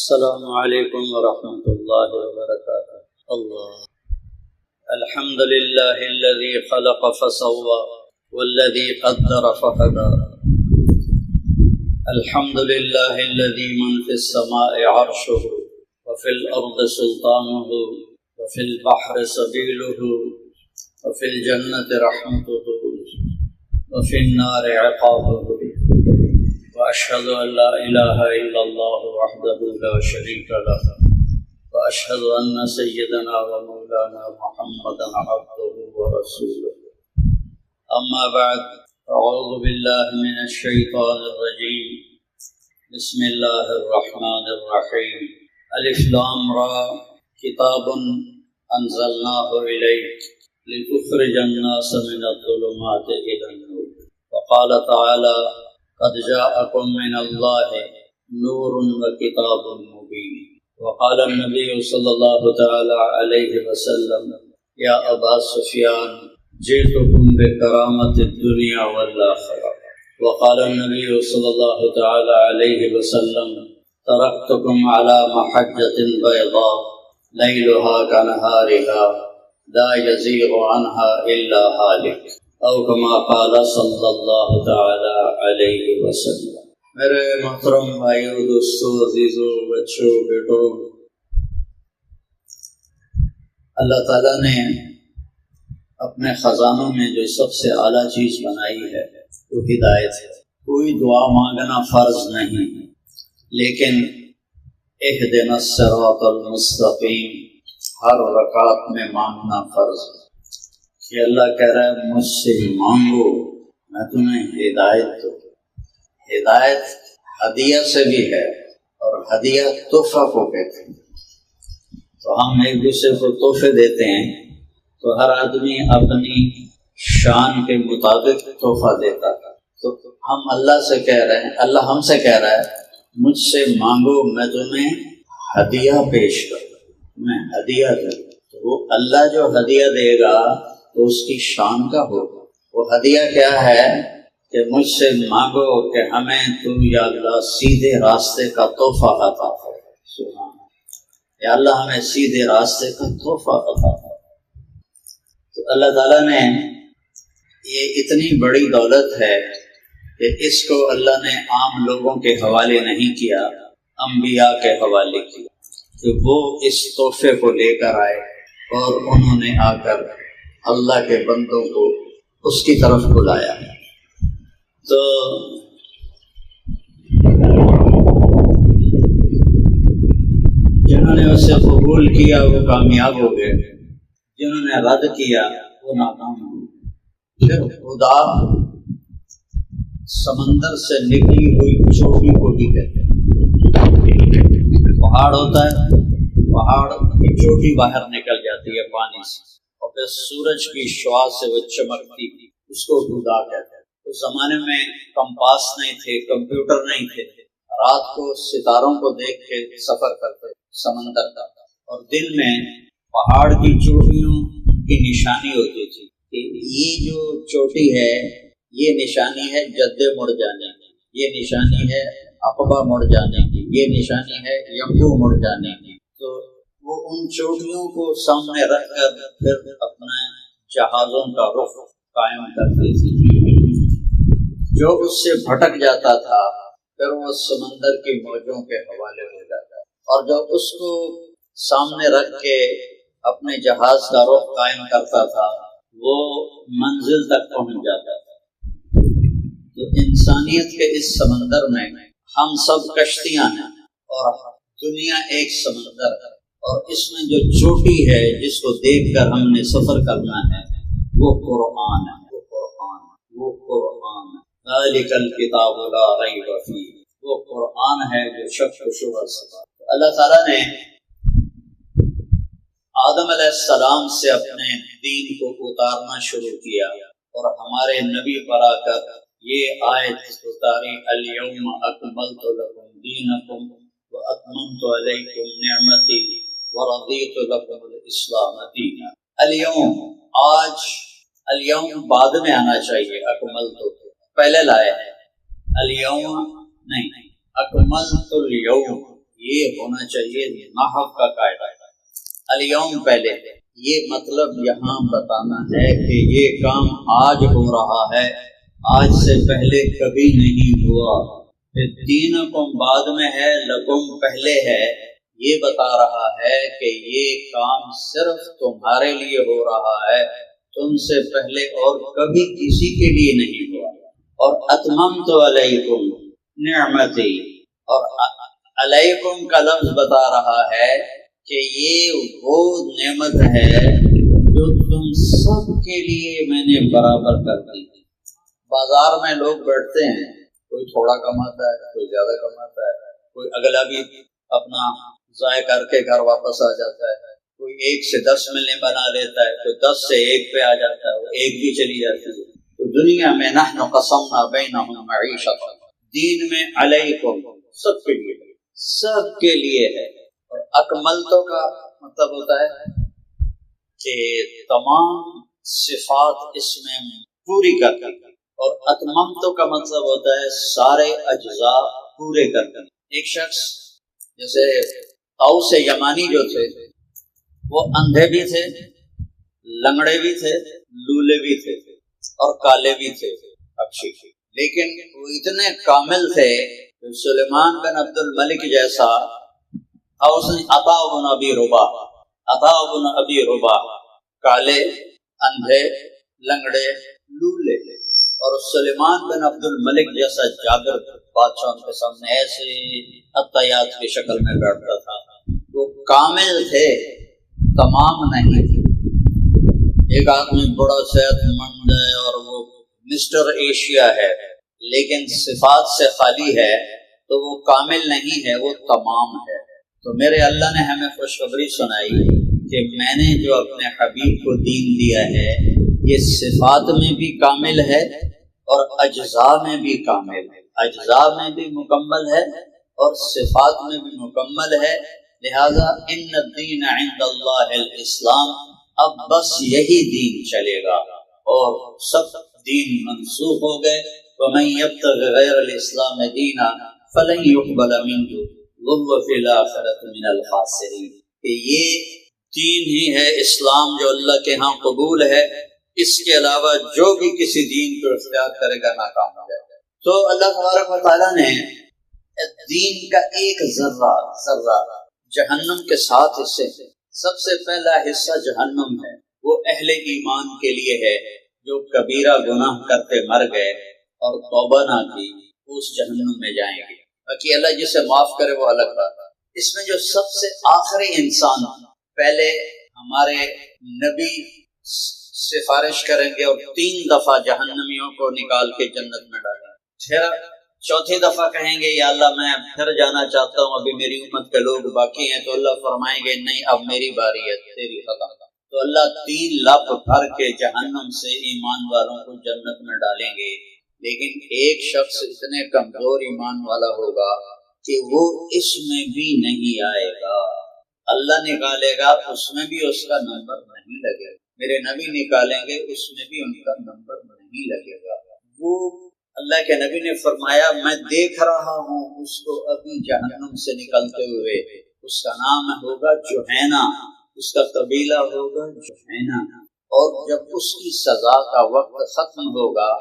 السلام علیکم ورحمۃ اللہ وبرکاتہ۔ اللہ الحمد للہ الذی خلق فسوى والذی قدر فہدى، الحمد للہ الذی من فی السماء عرشہ وفی الارض سلطانہ وفی البحر سبیلہ وفی الجنۃ رحمتہ وفی النار عقابہ، وأشهد أن لا إله إلا الله وحده لا شريك له، وأشهد أن سيدنا ومولانا محمدا عبده ورسوله، أما بعد، أعوذ بالله من الشيطان الرجيم، بسم الله الرحمن الرحيم، ألف لام را، كتاب أنزلناه إليك لتخرج الناس من الظلمات إلى النور، وقال تعالى قد جاءكم من الله نور وكتاب مبين، وقال النبي صلى الله تعالى عليه وسلم يا أبا سفيان جئتكم بكرامة الدنيا والآخرة، وقال النبي صلى الله تعالى عليه وسلم تركتكم على محجة بيضاء ليلها كنهارها لا يزيغ عنها إلا هالك، او کما قال صلی اللہ تعالی علیہ وسلم۔ میرے محترم بھائیو، دوستو، عزیزو، بچوں، بیٹوں، اللہ تعالیٰ نے اپنے خزانوں میں جو سب سے اعلیٰ چیز بنائی ہے وہ ہدایت ہے۔ کوئی دعا مانگنا فرض نہیں، لیکن اہدنا الصراط المستقیم ہر رکعت میں مانگنا فرض ہے کہ اللہ کہہ رہا ہے مجھ سے مانگو میں تمہیں ہدایت دوں۔ ہدایت ہدیہ سے بھی ہے، اور ہدیہ تحفہ کو کہتے ہیں۔ تو ہم ایک دوسرے کو تحفے دیتے ہیں، تو ہر آدمی اپنی شان کے مطابق تحفہ دیتا ہے۔ تو ہم اللہ سے کہہ رہے ہیں، اللہ ہم سے کہہ رہا ہے مجھ سے مانگو میں تمہیں ہدیہ پیش کروں، میں ہدیہ دوں۔ تو وہ اللہ جو ہدیہ دے گا تو اس کی شان کا ہوگا۔ وہ ہدیہ کیا ہے کہ مجھ سے مانگو کہ ہمیں تو یا اللہ سیدھے راستے کا تحفہ عطا فرما، یا اللہ ہمیں سیدھے راستے کا تحفہ عطا فرما۔ تو اللہ تعالیٰ نے یہ اتنی بڑی دولت ہے کہ اس کو اللہ نے عام لوگوں کے حوالے نہیں کیا، انبیاء کے حوالے کیا، کہ وہ اس تحفے کو لے کر آئے اور انہوں نے آ کر اللہ کے بندوں کو اس کی طرف بلایا۔ تو جنہوں نے اسے قبول کیا وہ کامیاب ہو گئے، جنہوں نے رد کیا وہ ناکام ہو گئے۔ پھر خدا سمندر سے نکلی ہوئی چوٹی کو بھی کہتے ہیں۔ پہاڑ ہوتا ہے، پہاڑ کی چوٹی باہر نکل جاتی ہے پانی سے، اور پھر سورج کی شعاع سے وہ چمکتی تھی، اس کو خدا کہتے ہیں۔ اس زمانے میں کمپاس نہیں تھے، کمپیوٹر نہیں تھے، رات کو ستاروں کو دیکھ کے سفر کرتے سمندر کا، اور دن میں پہاڑ کی چوٹیوں کی نشانی ہوتی تھی کہ یہ جو چوٹی ہے یہ نشانی ہے جدے مڑ جانے کی، یہ نشانی ہے عقبہ مڑ جانے کی، یہ نشانی ہے یمبو مڑ جانے کی۔ تو وہ ان چوٹیوں کو سامنے رکھ کر پھر اپنے جہازوں کا رخ قائم کرتی تھی۔ جو اس سے بھٹک جاتا تھا پھر وہ سمندر کی موجوں کے حوالے ہو جاتا، اور جو اس کو سامنے رکھ کے اپنے جہاز کا رخ قائم کرتا تھا وہ منزل تک پہنچ جاتا تھا۔ تو انسانیت کے اس سمندر میں ہم سب کشتیاں ہیں، اور دنیا ایک سمندر ہے، اور اس میں جو چوٹی ہے جس کو دیکھ کر ہم نے سفر کرنا ہے وہ قرآن ہے، وہ قرآن ہے، وہ قرآن ہے۔ ذالک الکتاب لا ریب فیہ، وہ قرآن ہے جو شک و شبہ سے۔ اللہ تعالیٰ نے آدم علیہ السلام سے اپنے دین کو اتارنا شروع کیا، اور ہمارے نبی پر آ کر یہ آیت اتاری، الیوم اکملت لکم دینکم واتممت علیکم نعمتی ورضیت لکم الاسلام دینا۔ الیوم، آج، الیوم بعد میں آنا چاہیے، اکملت پہلے لائے ہیں، الیوم نہیں، اکملت الیوم یہ ہونا چاہیے نحو کا قاعدہ۔ الیوم پہلے یہ مطلب یہاں بتانا ہے کہ یہ کام آج ہو رہا ہے، آج سے پہلے کبھی نہیں ہوا۔ پھر دینکم بعد میں ہے، لکم پہلے ہے۔ یہ بتا رہا ہے کہ یہ کام صرف تمہارے لیے ہو رہا ہے، تم سے پہلے اور کبھی کسی کے لیے نہیں ہوا۔ اور اتممت علیکم نعمتی، اور علیکم کا لفظ بتا رہا ہے کہ یہ وہ نعمت ہے جو تم سب کے لیے میں نے برابر کر دی۔ بازار میں لوگ بیٹھتے ہیں، کوئی تھوڑا کماتا ہے، کوئی زیادہ کماتا ہے، کوئی اگلا بھی اپنا ضائع کر کے گھر واپس آ جاتا ہے، کوئی 1 سے 10 ملنے بنا لیتا ہے، کوئی 10 سے 1 پہ آ جاتا ہے، وہ 1 بھی چلی جاتی ہے۔ تو دنیا میں نحن قسمنا بینہم معیشۃ، دین میں علیکم سب کے لیے، سب کے لیے ہے۔ اور اکملتو کا مطلب ہوتا ہے کہ تمام صفات اس میں پوری کر دی، اور اتممتو کا مطلب ہوتا ہے سارے اجزاء پورے کر دی۔ ایک شخص جیسے اوس یمانی جو تھے، وہ اندھے بھی تھے، لنگڑے بھی تھے، لولے بھی تھے، اور کالے بھی تھے، اچھی، لیکن وہ اتنے کامل تھے کہ سلیمان بن عبد الملک جیسا عطا بن ابی ربا کالے، اندھے، لنگڑے، لولے، اور سلیمان بن عبد الملک جیسا جابر بادشاہ ان کے سامنے ایسے عطیات کی شکل میں بیٹھتا تھا۔ وہ کامل تھے، تمام نہیں تھے۔ ایک آدمی بڑا صحت مند ہے اور وہ مسٹر ایشیا ہے، لیکن صفات سے خالی ہے، تو وہ کامل نہیں ہے، وہ تمام ہے۔ تو میرے اللہ نے ہمیں خوشخبری سنائی کہ میں نے جو اپنے حبیب کو دین دیا ہے، یہ صفات میں بھی کامل ہے اور اجزاء میں بھی کامل ہے، اجزاء میں بھی مکمل ہے اور صفات میں بھی مکمل ہے۔ لہذا ان الدین عند اللہ الاسلام، اب بس یہی دین چلے گا، اور سب دین منسوخ ہو گئے۔ وَمَن يَبْتَغِ غَيْرَ الْإِسْلَامِ دِينًا فَلَن يُقْبَلَ مِنْهُ وَهُوَ فِي الْآخِرَةِ مِنَ الْخَاسِرِينَ، کہ یہ دین ہی ہے اسلام جو اللہ کے ہاں قبول ہے، اس کے علاوہ جو بھی کسی دین کو اختیار کرے گا ناکام ہو جائے گا۔ تو اللہ تبارک و تعالیٰ نے دین کا ایک ذرہ جہنم کے 7 حصے، سب سے پہلا حصہ جہنم ہے، وہ اہل ایمان کے لیے ہے جو کبیرہ گناہ کرتے مر گئے اور توبہ نہ کی، اس جہنم میں جائیں گے۔ باقی اللہ جسے معاف کرے وہ الگ بات ہے۔ اس میں جو سب سے آخری انسان، پہلے ہمارے نبی سفارش کریں گے اور 3 دفعہ جہنمیوں کو نکال کے جنت میں ڈالیں گے، پھر 4تھی دفعہ کہیں گے یا اللہ میں پھر جانا چاہتا ہوں، ابھی میری امت کے لوگ باقی ہیں، تو اللہ فرمائیں گے نہیں اب میری باری ہے، تیری ختم۔ تو اللہ 3 لپ بھر کے جہنم سے ایمان والوں کو جنت میں ڈالیں گے، لیکن ایک شخص اتنے کمزور ایمان والا ہوگا کہ وہ اس میں بھی نہیں آئے گا، اللہ نکالے گا، اس میں بھی اس کا نمبر نہیں لگے گا، میرے نبی نکالیں گے اس میں بھی ان کا نمبر نہیں لگے گا۔ وہ اللہ کے نبی نے فرمایا میں دیکھ رہا ہوں اس کو ابھی جہنم سے نکلتے ہوئے، اس کا نام ہوگا جوہینا، اس کا قبیلہ ہوگا جوہینا، اور جب اس کی سزا کا وقت ختم ہوگا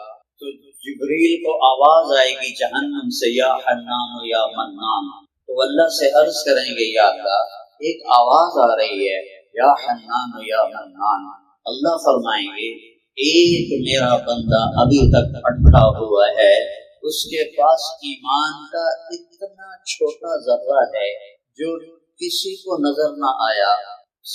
تو جبریل کو آواز آئے گی جہنم سے، یا حنان یا منان، تو اللہ سے عرض کریں گے یا اللہ ایک آواز آ رہی ہے یا حنان یا منان، اللہ فرمائیں گے ایک میرا بندہ ابھی تک اٹکا ہوا ہے، اس کے پاس ایمان کا اتنا چھوٹا ذرہ ہے جو کسی کو نظر نہ آیا،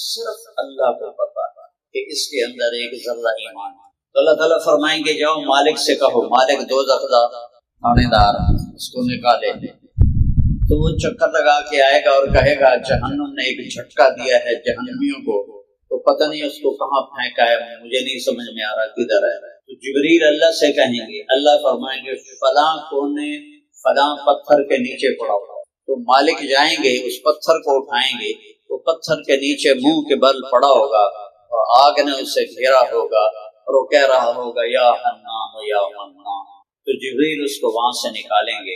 صرف اللہ کو پتا ہے کہ اس کے اندر ایک ذرہ ایمان ہے۔ تو اللہ تعالیٰ فرمائیں گے جاؤ مالک سے کہو، مالک دوزخ دا تھانے دار اس کو نکالے، تو وہ چکر لگا کے آئے گا اور کہے گا جہنم نے ایک جھٹکا دیا ہے جہنمیوں کو، تو پتہ نہیں اس کو کہاں پھینکا ہے، مجھے نہیں سمجھ میں آ رہا کدھر ہے۔ تو جبریل اللہ سے کہیں گے، اللہ فرمائیں گے فلاں کونے فلاں پتھر کے نیچے پڑا ہوا، تو مالک جائیں گے اس پتھر کو اٹھائیں گے، وہ پتھر کے نیچے منہ کے بل پڑا ہوگا اور آگ نے اسے گھیرا ہوگا اور وہ کہہ رہا ہوگا یا حنان یا منان، تو جبریل اس کو وہاں سے نکالیں گے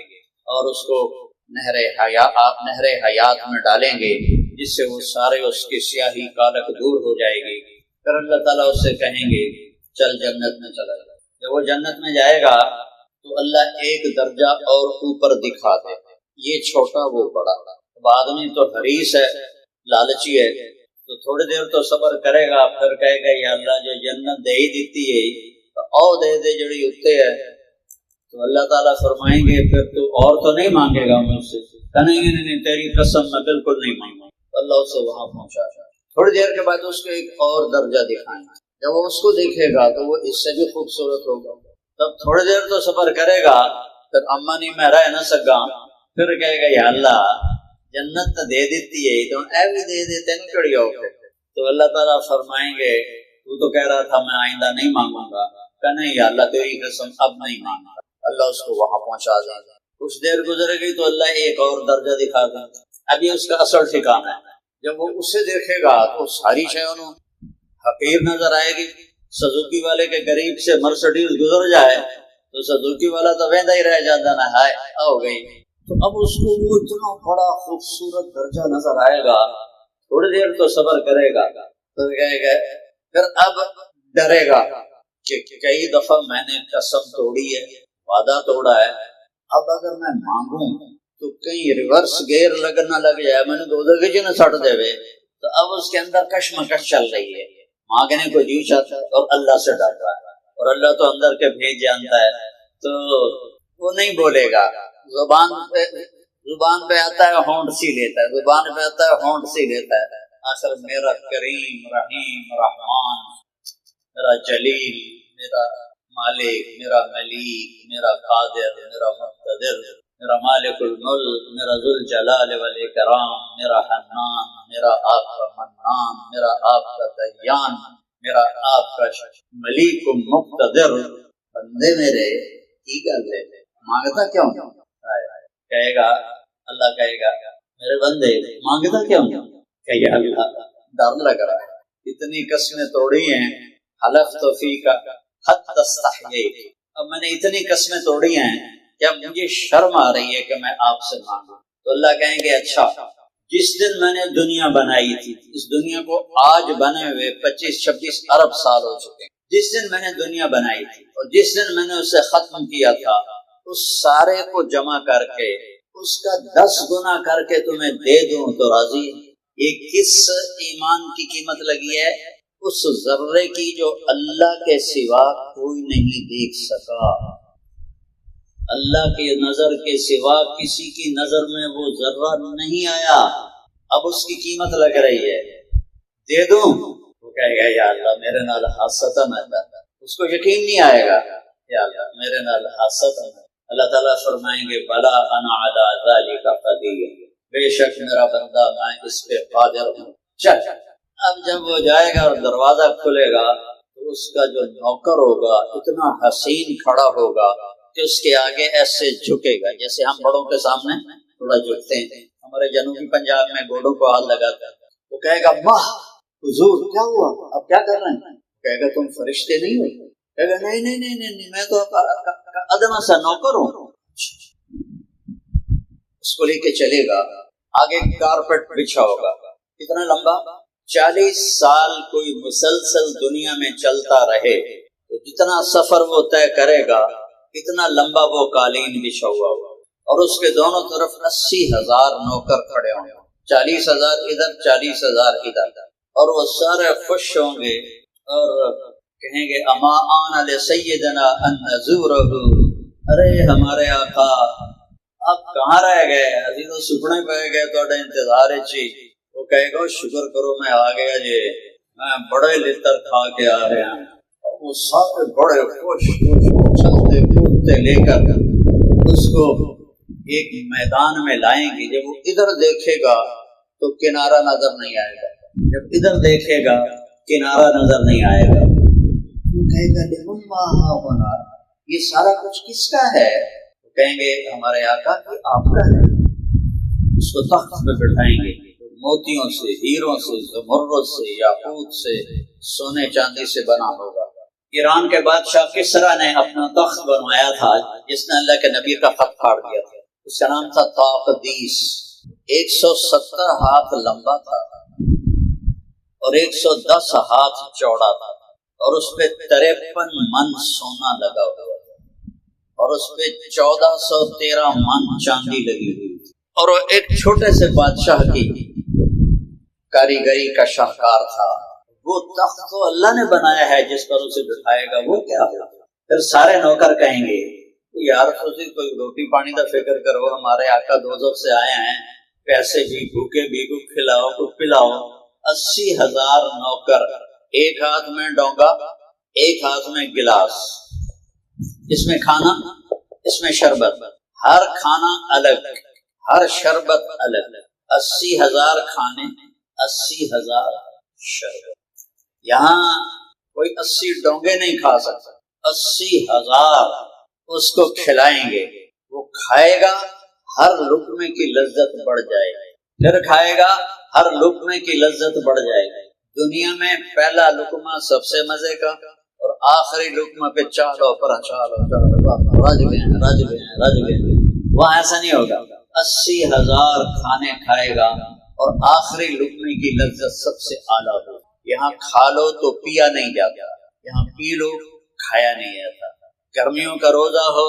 اور اس کو نہر حیات میں ڈالیں گے، جس سے وہ سارے اس کی سیاہی کالک دور ہو جائے گی۔ پھر اللہ تعالیٰ اس سے کہیں گے چل جنت میں چلا جائے۔ جب وہ جنت میں جائے گا تو اللہ ایک درجہ اور اوپر دکھا دے، یہ چھوٹا وہ بڑا۔ اب آدمی تو حریص ہے، لالچی ہے، تو تھوڑی دیر تو صبر کرے گا، پھر کہے گا یا اللہ جو جنت دے ہی دیتی ہے تو او دے دے جڑی اتنے ہے۔ تو اللہ تعالیٰ فرمائیں گے پھر تو اور تو نہیں مانگے گا مجھ سے؟ کہیں گے نہیں تیری قسم میں بالکل نہیں مانگوں گا۔ اللہ اسے وہاں پہنچا جائے۔ تھوڑی دیر کے بعد اس کو ایک اور درجہ دکھائیں گے، جب وہ اس کو دیکھے گا تو وہ اس سے بھی خوبصورت ہوگا۔ تب تھوڑی دیر تو صبر کرے گا، پھر اما نہیں میں رہ نہ سکا، پھر کہے گا یا اللہ جنت تو دے دیتی ہے تو اے بھی دے دے، تین کڑی ہو گئے۔ تو اللہ تعالیٰ فرمائیں گے تو کہہ رہا تھا میں آئندہ نہیں مانگوں گا، کہ نہیں یا اللہ تیری قسم اب نہیں مانگا۔ اللہ اس کو وہاں پہنچا دے گا۔ کچھ دیر گزرے گی تو اللہ ایک اور درجہ دکھا دے گا، اب یہ اس کا اصل ٹھکانہ ہے۔ جب وہ اسے دیکھے گا تو ساری شیوں حقیر نظر آئے گی۔ سزوکی والے کے قریب سے مرسڈیز گزر جائے تو سزوکی والا تو ویندا ہی رہ جاتا نا، ہائے ہو گئی۔ تو اب اس کو وہ اتنا بڑا خوبصورت درجہ نظر آئے گا، تھوڑی دیر تو صبر کرے گا، تو کہے گا پھر اب ڈرے گا کہ کئی دفعہ میں نے قسم توڑی ہے، وعدہ توڑا ہے، اب اگر میں مانگوں تو کہیں ریورس گیئر لگنا لگ جائے، میں نے دو دگے جی نہ سٹ دے وے۔ تو اب اس کے اندر کشمکش چل رہی ہے، مانگنے کو جی چاہتا ہے اور اللہ سے ڈر رہا ہے، اور اللہ تو اندر کے بھیج جانتا ہے، تو وہ نہیں بولے گا۔ زبان پہ آتا ہے ہونٹ سی لیتا ہے، زبان پہ آتا ہے ہونٹ سی لیتا ہے۔ آخر میرا کریم رحیم رحمان، میرا جلیل، میرا مالک، میرا ملیک، میرا قادر، میرا مقتدر، میرا مالک الملک، میرا ذوالجلال والاکرام، میرا حنان، میرا آپ کا منان، میرا آپ کا دیان، میرا آپ کا ملیک مقتدر۔ بندے میرے کی گل ہے، مانگتا کیوں؟ کہے گا اللہ کہے گا میرے بندے مانگتا کیوں؟ کہ یا اللہ ڈر لگ رہا ہے، اتنی قسمیں توڑی ہیں، حلفت فیک حتی استحییت، اب میں نے اتنی قسمیں توڑی ہیں کہ اب مجھے شرم آ رہی ہے کہ میں آپ سے مانگوں۔ تو اللہ کہیں گے اچھا جس دن میں نے دنیا بنائی تھی، اس دنیا کو آج بنے ہوئے 25-26 ارب سال ہو چکے ہیں، جس دن میں نے دنیا بنائی تھی اور جس دن میں نے اسے ختم کیا تھا، اس سارے کو جمع کر کے اس کا 10 گنا کر کے تمہیں دے دوں تو راضی؟ یہ کس ایمان کی قیمت لگی ہے؟ اس ذرے کی جو اللہ کے سوا کوئی نہیں دیکھ سکا، اللہ کی نظر کے سوا کسی کی نظر میں وہ ذرہ نہیں آیا، اب اس کی قیمت لگ رہی ہے، دے دوں؟ وہ کہے گا یا اللہ میرے نال حادثہ نہ کر، اس کو یقین نہیں آئے گا، یا اللہ میرے نال حادثہ نہ۔ اللہ تعالیٰ فرمائیں گے بلا انا علی ذالک قدیر، بے شک میرا بندہ میں اس پہ قادر ہوں، چل۔ اب جب وہ جائے گا اور دروازہ کھلے گا تو اس کا جو نوکر ہوگا اتنا حسین کھڑا ہوگا کہ اس کے آگے ایسے جھکے گا جیسے ہم بڑوں کے سامنے تھوڑا جھکتے ہیں۔ ہمارے جنوبی پنجاب میں گوڑوں کو ہاتھ لگاتے ہیں، وہ کہے گا واہ حضور کیا ہوا، اب کیا کر رہے ہیں؟ کہے گا تم فرشتے نہیں ہو؟ کہے گا نہیں نہیں نہیں نہیں میں تو ادنا سا نوکر ہوں۔ اس کو لے کے چلے گا، آگے کارپٹ بچھا ہوگا، کتنا لمبا؟ 40 سال کوئی مسلسل دنیا میں چلتا رہے تو جتنا سفر وہ طے کرے گا اتنا لمبا وہ قالین بچھا ہوا ہوگا، اور اس کے دونوں طرف 80,000 نوکر کھڑے ہوں گے، 40,000 ادھر 40,000 ادھر، اور وہ سارے خوش ہوں گے اور کہیں گے اما آن لسیدنا ان نزورہ، ارے ہمارے آقا آپ کہاں رہ گئے، ابھی تو سکھنے پہ گئے تو انتظار چی۔ وہ کہے گا شکر کرو میں آ گیا جی، میں بڑے لطر کھا کے آ رہے ہیں، اور وہ سارے بڑے خوش چلتے کودتے لے کر اس کو ایک میدان میں لائیں گے۔ جب وہ ادھر دیکھے گا تو کنارہ نظر نہیں آئے گا، جب ادھر دیکھے گا کنارہ نظر نہیں آئے گا، وہ کہے گا لمن ما ھاہنا، یہ سارا کچھ کس کا ہے؟ وہ کہیں گے ہمارے آقا کہ آپ کا ہے۔ اس کو تخت پہ بٹھائیں گے، موتیوں سے، ہیروں سے، زمرد سے، یاقوت سے، سونے چاندی سے بنا ہوگا۔ ایران کے بادشاہ کسرا نے اپنا تخت بنوایا تھا جس نے اللہ کے نبی کا خط پھاڑ دیا تھا، اس کا نام تھا طاقدیس، 170 ہاتھ لمبا تھا اور 110 ہاتھ چوڑا تھا، اور اس پہ 53 من سونا لگا ہوا تھا، اور اس پہ 1413 من چاندی لگی ہوئی تھی، اور وہ ایک چھوٹے سے بادشاہ کی کاریگری کا شاہکار تھا۔ وہ تخت تو اللہ نے بنایا ہے جس پر اسے بٹھائے گا، وہ کیا ہوگا؟ پھر سارے نوکر کہیں گے یار کوئی روٹی پانی کا فکر کرو، ہمارے آقا دوزخ سے آئے ہیں، پیسے بھی بھوکے بھی کو کھلاؤ کو پلاؤ۔ 80,000 نوکر، ایک ہاتھ میں ڈونگا، ایک ہاتھ میں گلاس، اس میں کھانا، اس میں شربت، ہر کھانا الگ، ہر شربت الگ، 80,000 کھانے، 80,000 شربت۔ یہاں کوئی 80 ڈونگے نہیں کھا سکتا، 80,000 اس کو کھلائیں گے، وہ کھائے گا، ہر لقمے کی لذت بڑھ جائے گی، پھر کھائے گا، ہر لقمے کی لذت بڑھ جائے گی۔ دنیا میں پہلا لقمہ سب سے مزے کا، اور آخری لقمہ پہ چالو پر چالو رج گئے۔ وہاں ایسا نہیں ہوگا، 80,000 کھانے کھائے گا اور آخری لقمے کی لذت سب سے اعلیٰ ہوگی۔ یہاں کھا لو تو پیا نہیں جاتا، یہاں پی لو کھایا نہیں جاتا۔ گرمیوں کا روزہ ہو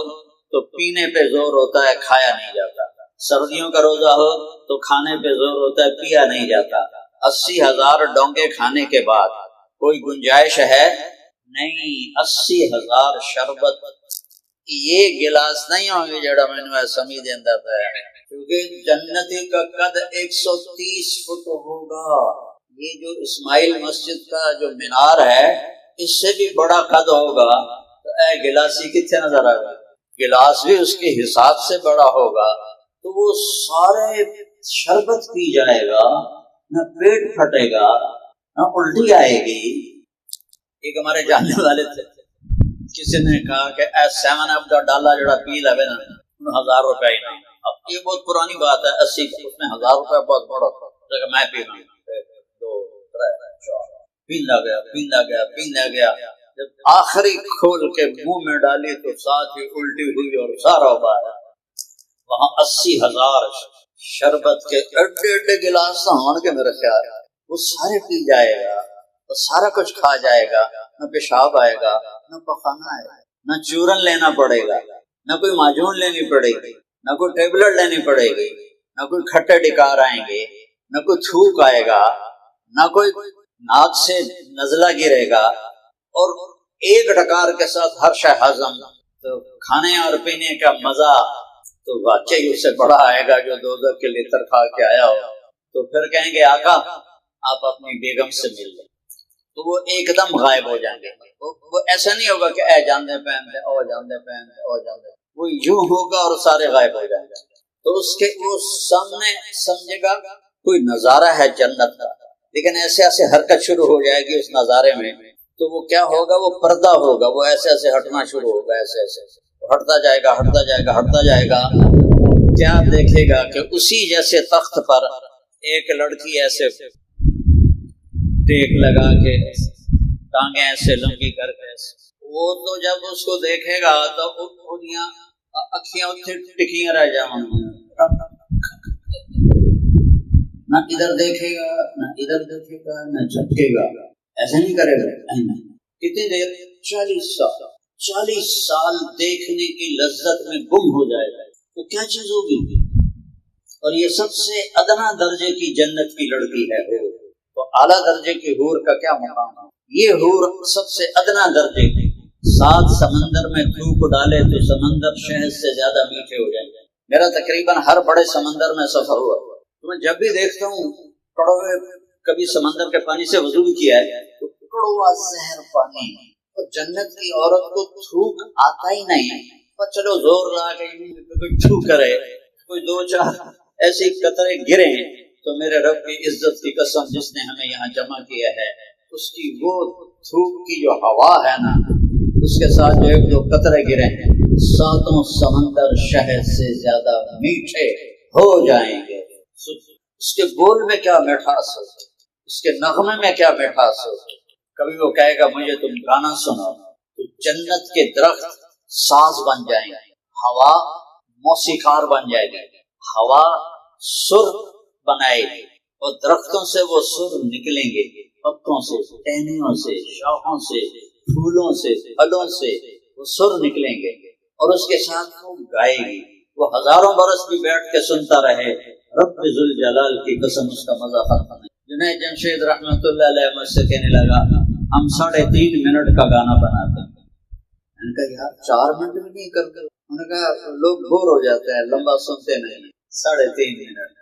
تو پینے پہ زور ہوتا ہے، کھایا نہیں جاتا۔ سردیوں کا روزہ ہو تو کھانے پہ زور ہوتا ہے، پیا نہیں جاتا۔ 80,000 ڈونگے کھانے کے بعد کوئی گنجائش ہے نہیں۔ 80,000 شربت، یہ گلاس نہیں ہوں گے جڑا میں نے سمجھ دیندہ تھا، کیونکہ جنتی کا قد 130 فٹ ہوگا۔ یہ جو اسماعیل مسجد کا جو مینار ہے اس سے بھی بڑا قد ہوگا، تو اے گلاسی کتنے نظر آ گا؟ گلاس بھی اس کے حساب سے بڑا ہوگا، تو وہ سارے شربت پی جائے گا، نہ پیٹ پھٹے گا نہ الٹی آئے گی۔ ایک ہمارے جاننے والے تھے، کسی نے کہا کہ اے 7 اپ کا ڈالا جڑا پی لے نا 1000 روپے ہی نا۔ اب یہ بہت پرانی بات ہے، 80 اس میں 1000 روپے بہت بڑا تھا، میں پینا پیندا گیا، جب آخری کھول کے منہ میں ڈالی تو ساتھ ہی الٹی ہوئی اور سارا باہر۔ وہاں 80,000 شربت کے اڈے گلاس ہون کے میرے خیال وہ سارے پی جائے گا، اور سارا کچھ کھا جائے گا، نہ پیشاب آئے گا نہ پخانا آئے گا، نہ چورن لینا پڑے گا، نہ کوئی معجون لینی پڑے گی، نہ کوئی ٹیبلٹ لینی پڑے گی، نہ کوئی کھٹے ڈکار آئیں گے، نہ کوئی تھوک آئے گا، نہ کوئی ناک سے نزلہ گرے گا، اور ایک ڈکار کے ساتھ ہر شے ہضم۔ تو کھانے اور پینے کا مزہ تو واقعی اس سے بڑا آئے گا جو دوزخ کے لتر کھا کے آیا ہو۔ تو پھر کہیں گے آقا آپ اپنی بیگم سے مل لیں، تو وہ ایک دم غائب ہو جائیں گے۔ وہ ایسا نہیں ہوگا کہ اے جاندے پہنتے او جاندے پہنتے او جاندے، وہ یوں ہوگا اور سارے غائب ہو جائیں گے۔ تو اس کے وہ سامنے سمجھے گا کوئی نظارہ ہے جنت کا، لیکن ایسے ایسے حرکت شروع ہو جائے گی اس نظارے میں، تو وہ کیا ہوگا، وہ پردہ ہوگا، وہ ایسے ایسے ہٹنا شروع ہوگا، ایسے ایسے ہٹتا جائے گا ہٹتا جائے گا ہٹتا جائے گا۔ کیا دیکھے گا کہ اسی جیسے تخت پر ایک لڑکی ایسے ٹیک لگا کے ٹانگیں ایسے لمبی کر کے، وہ تو جب اس کو دیکھے گا تو اُنیاں اکھیاں اتنے ٹکیاں رہ جائیں گی، نہ ادھر دیکھے گا نہ ادھر دیکھے گا نہ جھپکے گا، ایسا نہیں کرے گا۔ کتنی دیر؟ 40 سال دیکھنے کی لذت میں گم ہو جائے گا، تو کیا چیز ہوگی؟ اور یہ سب سے ادنا درجے کی جنت کی لڑکی ہے حور، تو اعلیٰ درجے کی حور کا کیا مقام ہے؟ یہ حور سب سے ادنا درجے کی، 7 سمندر میں تھوک ڈالے تو سمندر شہد سے زیادہ میٹھے ہو جائیں گے۔ میرا تقریباً ہر بڑے سمندر میں سفر ہوا، تو میں جب بھی دیکھتا ہوں کڑوے، کبھی سمندر کے پانی سے وضو بھی کیا ہے، تو کڑوا زہر پانی، اور جنت کی عورت کو تھوک آتا ہی نہیں، پر چلو زور لا کے کوئی تھوک کرے، کوئی 2-4 ایسی قطرے گرے، تو میرے رب کی عزت کی قسم جس نے ہمیں یہاں جمع کیا ہے، اس کی وہ تھوک کی جو ہوا ہے نا، اس کے ساتھ جو 1-2 قطرے گرے ہیں، 7 سمندر شہد سے زیادہ میٹھے ہو جائیں گے۔ اس کے بول میں کیا مٹھاس ہو، اس کے نغمے میں کیا مٹھاس ہو۔ کبھی وہ کہے گا مجھے تم گانا سناؤ، تو جنت کے درخت ساز بن جائیں گے، ہوا موسیقار بن جائے گی، ہوا سر بنائے گی اور درختوں سے وہ سر نکلیں گے، پتوں سے، ٹہنیوں سے، شاخوں سے، پھولوں سے، پھلوں سے وہ سر نکلیں گے اور اس کے ساتھ وہ گائے گی، وہ ہزاروں برس بھی بیٹھ کے سنتا رہے، رب ذوالجلال کی قسم اس کا مزہ ختم نہیں۔ جنید جمشید رحمۃ اللہ علیہ مجھ سے کہنے لگا ہم 3.5 منٹ کا گانا بناتے ہیں۔ میں نے کہا یار 4 منٹ بھی نہیں کرتے؟ انہوں نے کہا لوگ بور ہو جاتے ہیں، لمبا سنتے نہیں، 3.5 منٹ۔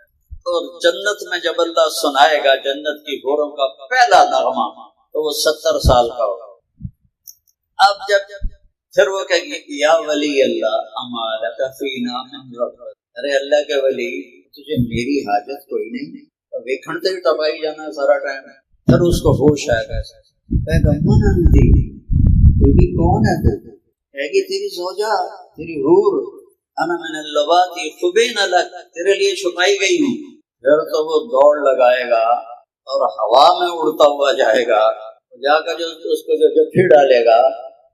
اور جنت میں جب اللہ سنائے گا جنت کی حوروں کا پہلا نغمہ تو وہ 70 سال کا ہوگا۔ اب جب پھر وہ کہے گی یا ولی اللہ اما لک فینا من رغبت، ارے اللہ کے ولی تجھے میری حاجت کوئی نہیں، ویکھن تے ٹپائی جانا سارا ٹائم۔ پھر اس کو ہوش آئے گا، کہے گا من انتی، تیری کون ہے؟ تو کہے گی تیری زوجہ، تیری حور، انا من اللواتی خبین لک، تیرے لیے چھپائی گئی ہوں۔ پھر تو وہ دوڑ لگائے گا اور ہوا میں اڑتا ہوا جائے گا، جا کر جو اس کو جو جپھی ڈالے گا،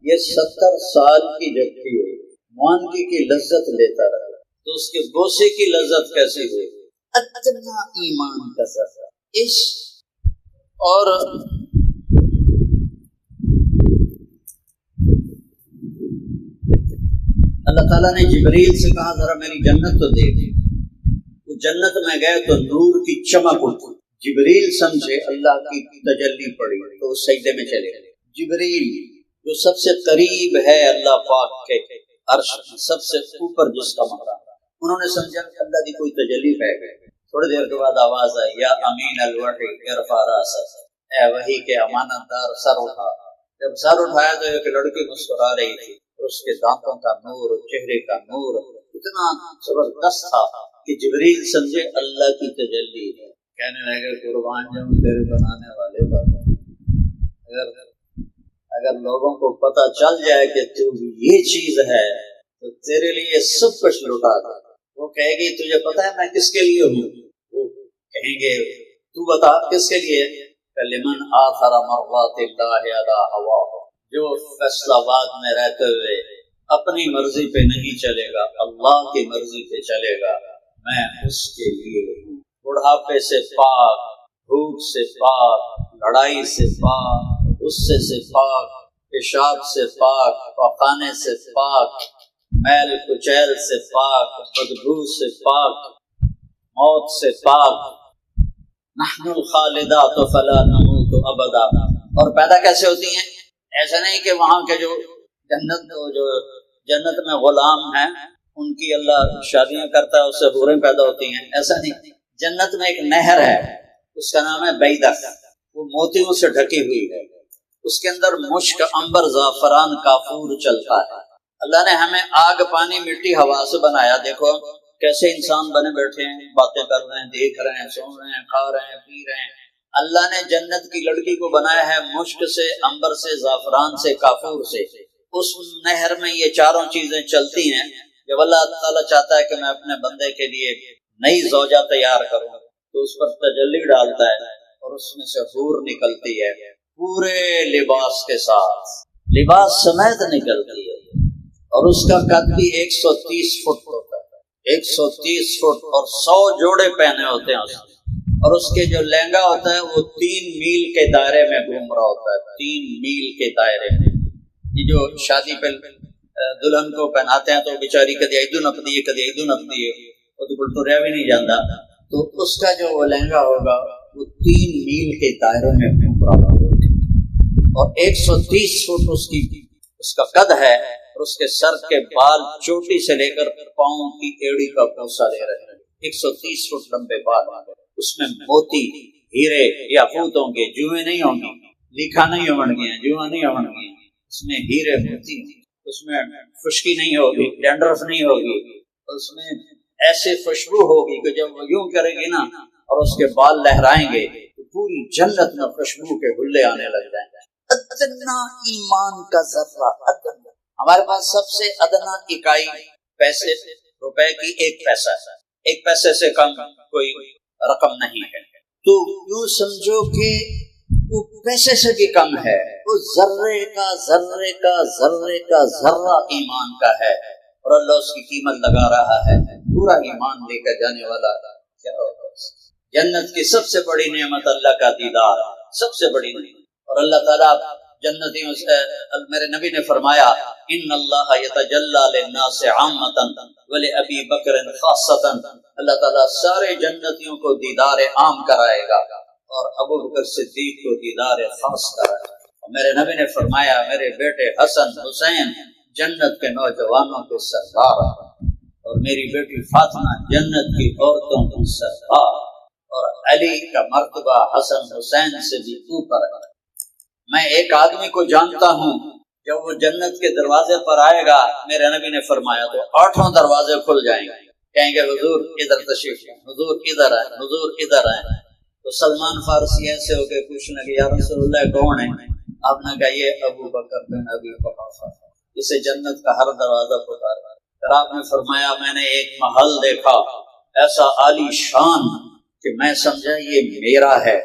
یہ 70 سال کی جپھی ہوئی، موانکی کی لذت لیتا رہے تو اس کے بوسے کی لذت کیسی ہوئی؟ اتنا ایمان کا ذرہ اس۔ اور اللہ تعالیٰ نے جبریل سے کہا ذرا میری جنت تو دیکھ۔ وہ جنت میں گئے تو نور کی چمک اٹھی، جبریل سمجھے اللہ کی تجلی پڑی تو وہ سجدے میں چلے گئے۔ جبریل جو سب سے قریب ہے اللہ پاک کے عرش میں، سب سے اوپر جس کا مقام، انہوں نے سمجھا کہ اللہ کی کوئی تجلی ہے۔ تھوڑی دیر کے بعد آواز آئی یا امین الوحی ارفع راسک، اے وحی کے امانت دار سر اٹھا۔ جب سر اٹھایا تو ایک لڑکی مسکرا رہی تھی، اس کے دانتوں کا نور، چہرے کا نور اتنا زبردست تھا کہ جبریل سمجھے اللہ کی تجلی ہے۔ کہنے لگے قربان جاؤں تیرے بنانے والے بات، اگر لوگوں کو پتہ چل جائے کہ تو یہ چیز ہے تو تیرے لیے سب کچھ لٹا دے۔ وہ کہے گی تجھے پتہ ہے میں کس کے لیے ہوں؟ وہ کہیں گے تو بتا کس کے لیے؟ لمن آثر مرضات اللہ علی ہواہ، جو فیصلہ باد میں رہتے ہوئے اپنی مرضی پہ نہیں چلے گا، اللہ کی مرضی پہ چلے گا، میں اس کے لیے ہوں۔ بڑھاپے سے پاک، بھوک سے پاک، لڑائی سے پاک، غصے سے پاک، پیشاب سے پاک، پخانے سے پاک، میل کچیل سے پاک، بدبو سے پاک، موت سے پاک۔ نحن الخالدات فلا نموت ابدا۔ اور پیدا کیسے ہوتی ہیں؟ ایسا نہیں کہ وہاں کے جو جنت میں غلام ہیں ان کی اللہ شادیاں کرتا ہے، اس سے حوریں پیدا ہوتی ہیں، ایسا نہیں۔ جنت میں ایک نہر ہے، اس کا نام ہے بیدق، وہ موتیوں سے ڈھکی ہوئی ہے، اس کے اندر مشک، عنبر، زعفران، کافور چلتا ہے۔ اللہ نے ہمیں آگ، پانی، مٹی، ہوا سے بنایا، دیکھو کیسے انسان بنے بیٹھے ہیں، باتیں کر رہے ہیں، دیکھ رہے ہیں، سن رہے ہیں، کھا رہے ہیں، پی رہے ہیں۔ اللہ نے جنت کی لڑکی کو بنایا ہے مشک سے، عنبر سے، زعفران سے، کافور سے۔ اس نہر میں یہ چاروں چیزیں چلتی ہیں۔ جب اللہ تعالیٰ چاہتا ہے کہ میں اپنے بندے کے لیے نئی زوجہ تیار کروں تو اس پر تجلی ڈالتا ہے اور اس میں سے حور نکلتی ہے پورے لباس کے ساتھ، لباس سمیت نکلتی ہے، اور اس کا قد بھی 130 فٹ ہوتا ہے، 130 فٹ، اور 100 جوڑے پہنے ہوتے ہیں اس میں، اور اس کے جو لہنگا ہوتا ہے وہ 3 میل کے دائرے میں گھوم رہا ہوتا ہے، 3 میل کے دائرے میں۔ یہ جو شادی پہ دلہن کو پہناتے ہیں تو بیچاری کدی ایدو نپدی ہے، کدی ایدو نپدی ہے، وہ تو بلٹوریا بھی نہیں جانتا، تو اس کا جو وہ لہنگا ہوگا وہ 3 میل کے دائرے میں گھوم رہا ہوگا، اور 130 فٹ اس کا قد ہے، اور اس کے سر کے بال چوٹی سے لے کر پاؤں کی ایڑی کا بوسہ لے رہے ہیں، 130 فٹ لمبے بال ہیں، اس میں موتی، ہیرے، یاقوت ہوں گے، جوئیں نہیں ہوں گی، لیکھا نہیں ہون گے، جوئیں نہیں ہون گی، اس میں ہیرے موتی ہوں گے، اس میں خشکی نہیں ہوگی، ڈینڈرف نہیں ہوگی، اس میں ایسے خوشبو ہوگی کہ جب وہ یوں کرے گی نا اور اس کے بال لہرائیں گے تو پوری جنت میں خوشبو کے حلے آنے لگ جائیں گے۔ ادنا ایمان کا ذرہ، ادنا، ہمارے پاس سب سے ادنا اکائی پیسے، روپے کی 1 پیسہ ہے، 1 پیسے سے کم کوئی رقم نہیں ہے، تو یوں سمجھو کہ وہ پیسے سے بھی کم ہے، وہ ذرے کا ذرہ ایمان کا ہے، اور اللہ اس کی قیمت لگا رہا ہے، پورا ایمان لے کر جانے والا کیا ہوگا؟ جنت کی سب سے بڑی نعمت اللہ کا دیدار، سب سے بڑی نعمت۔ اور اللہ تعالیٰ جنتیوں سے، میرے نبی نے فرمایا ان اللہ یتجلی للناس عامۃ ولابی بکر خاصۃ، اللہ تعالیٰ سارے جنتیوں کو دیدار عام کرائے گا اور ابو بکر صدیق کو دیدار خاص کرائے گا۔ میرے نبی نے فرمایا میرے بیٹے حسن حسین جنت کے نوجوانوں کے سردار اور میری بیٹی فاطمہ جنت کی عورتوں کی سردار، اور علی کا مرتبہ حسن حسین سے بھی اوپر ہے۔ میں ایک آدمی کو جانتا ہوں جب وہ جنت کے دروازے پر آئے گا، میرے نبی نے فرمایا تو 8 دروازے کھل جائیں گے، کہیں گے حضور ادھر تشریف لائیں، حضور ادھر آئے، حضور ادھر آئے۔ تو سلمان فارسی ایسے ہو کے پوچھنے لگے یا رسول اللہ کون ہے؟ آپ نے کہا یہ ابو بکر بن ابی قحافہ، اسے جنت کا ہر دروازہ پکارا۔ پھر آپ نے فرمایا میں نے ایک محل دیکھا ایسا عالی شان کہ میں سمجھا یہ میرا ہے۔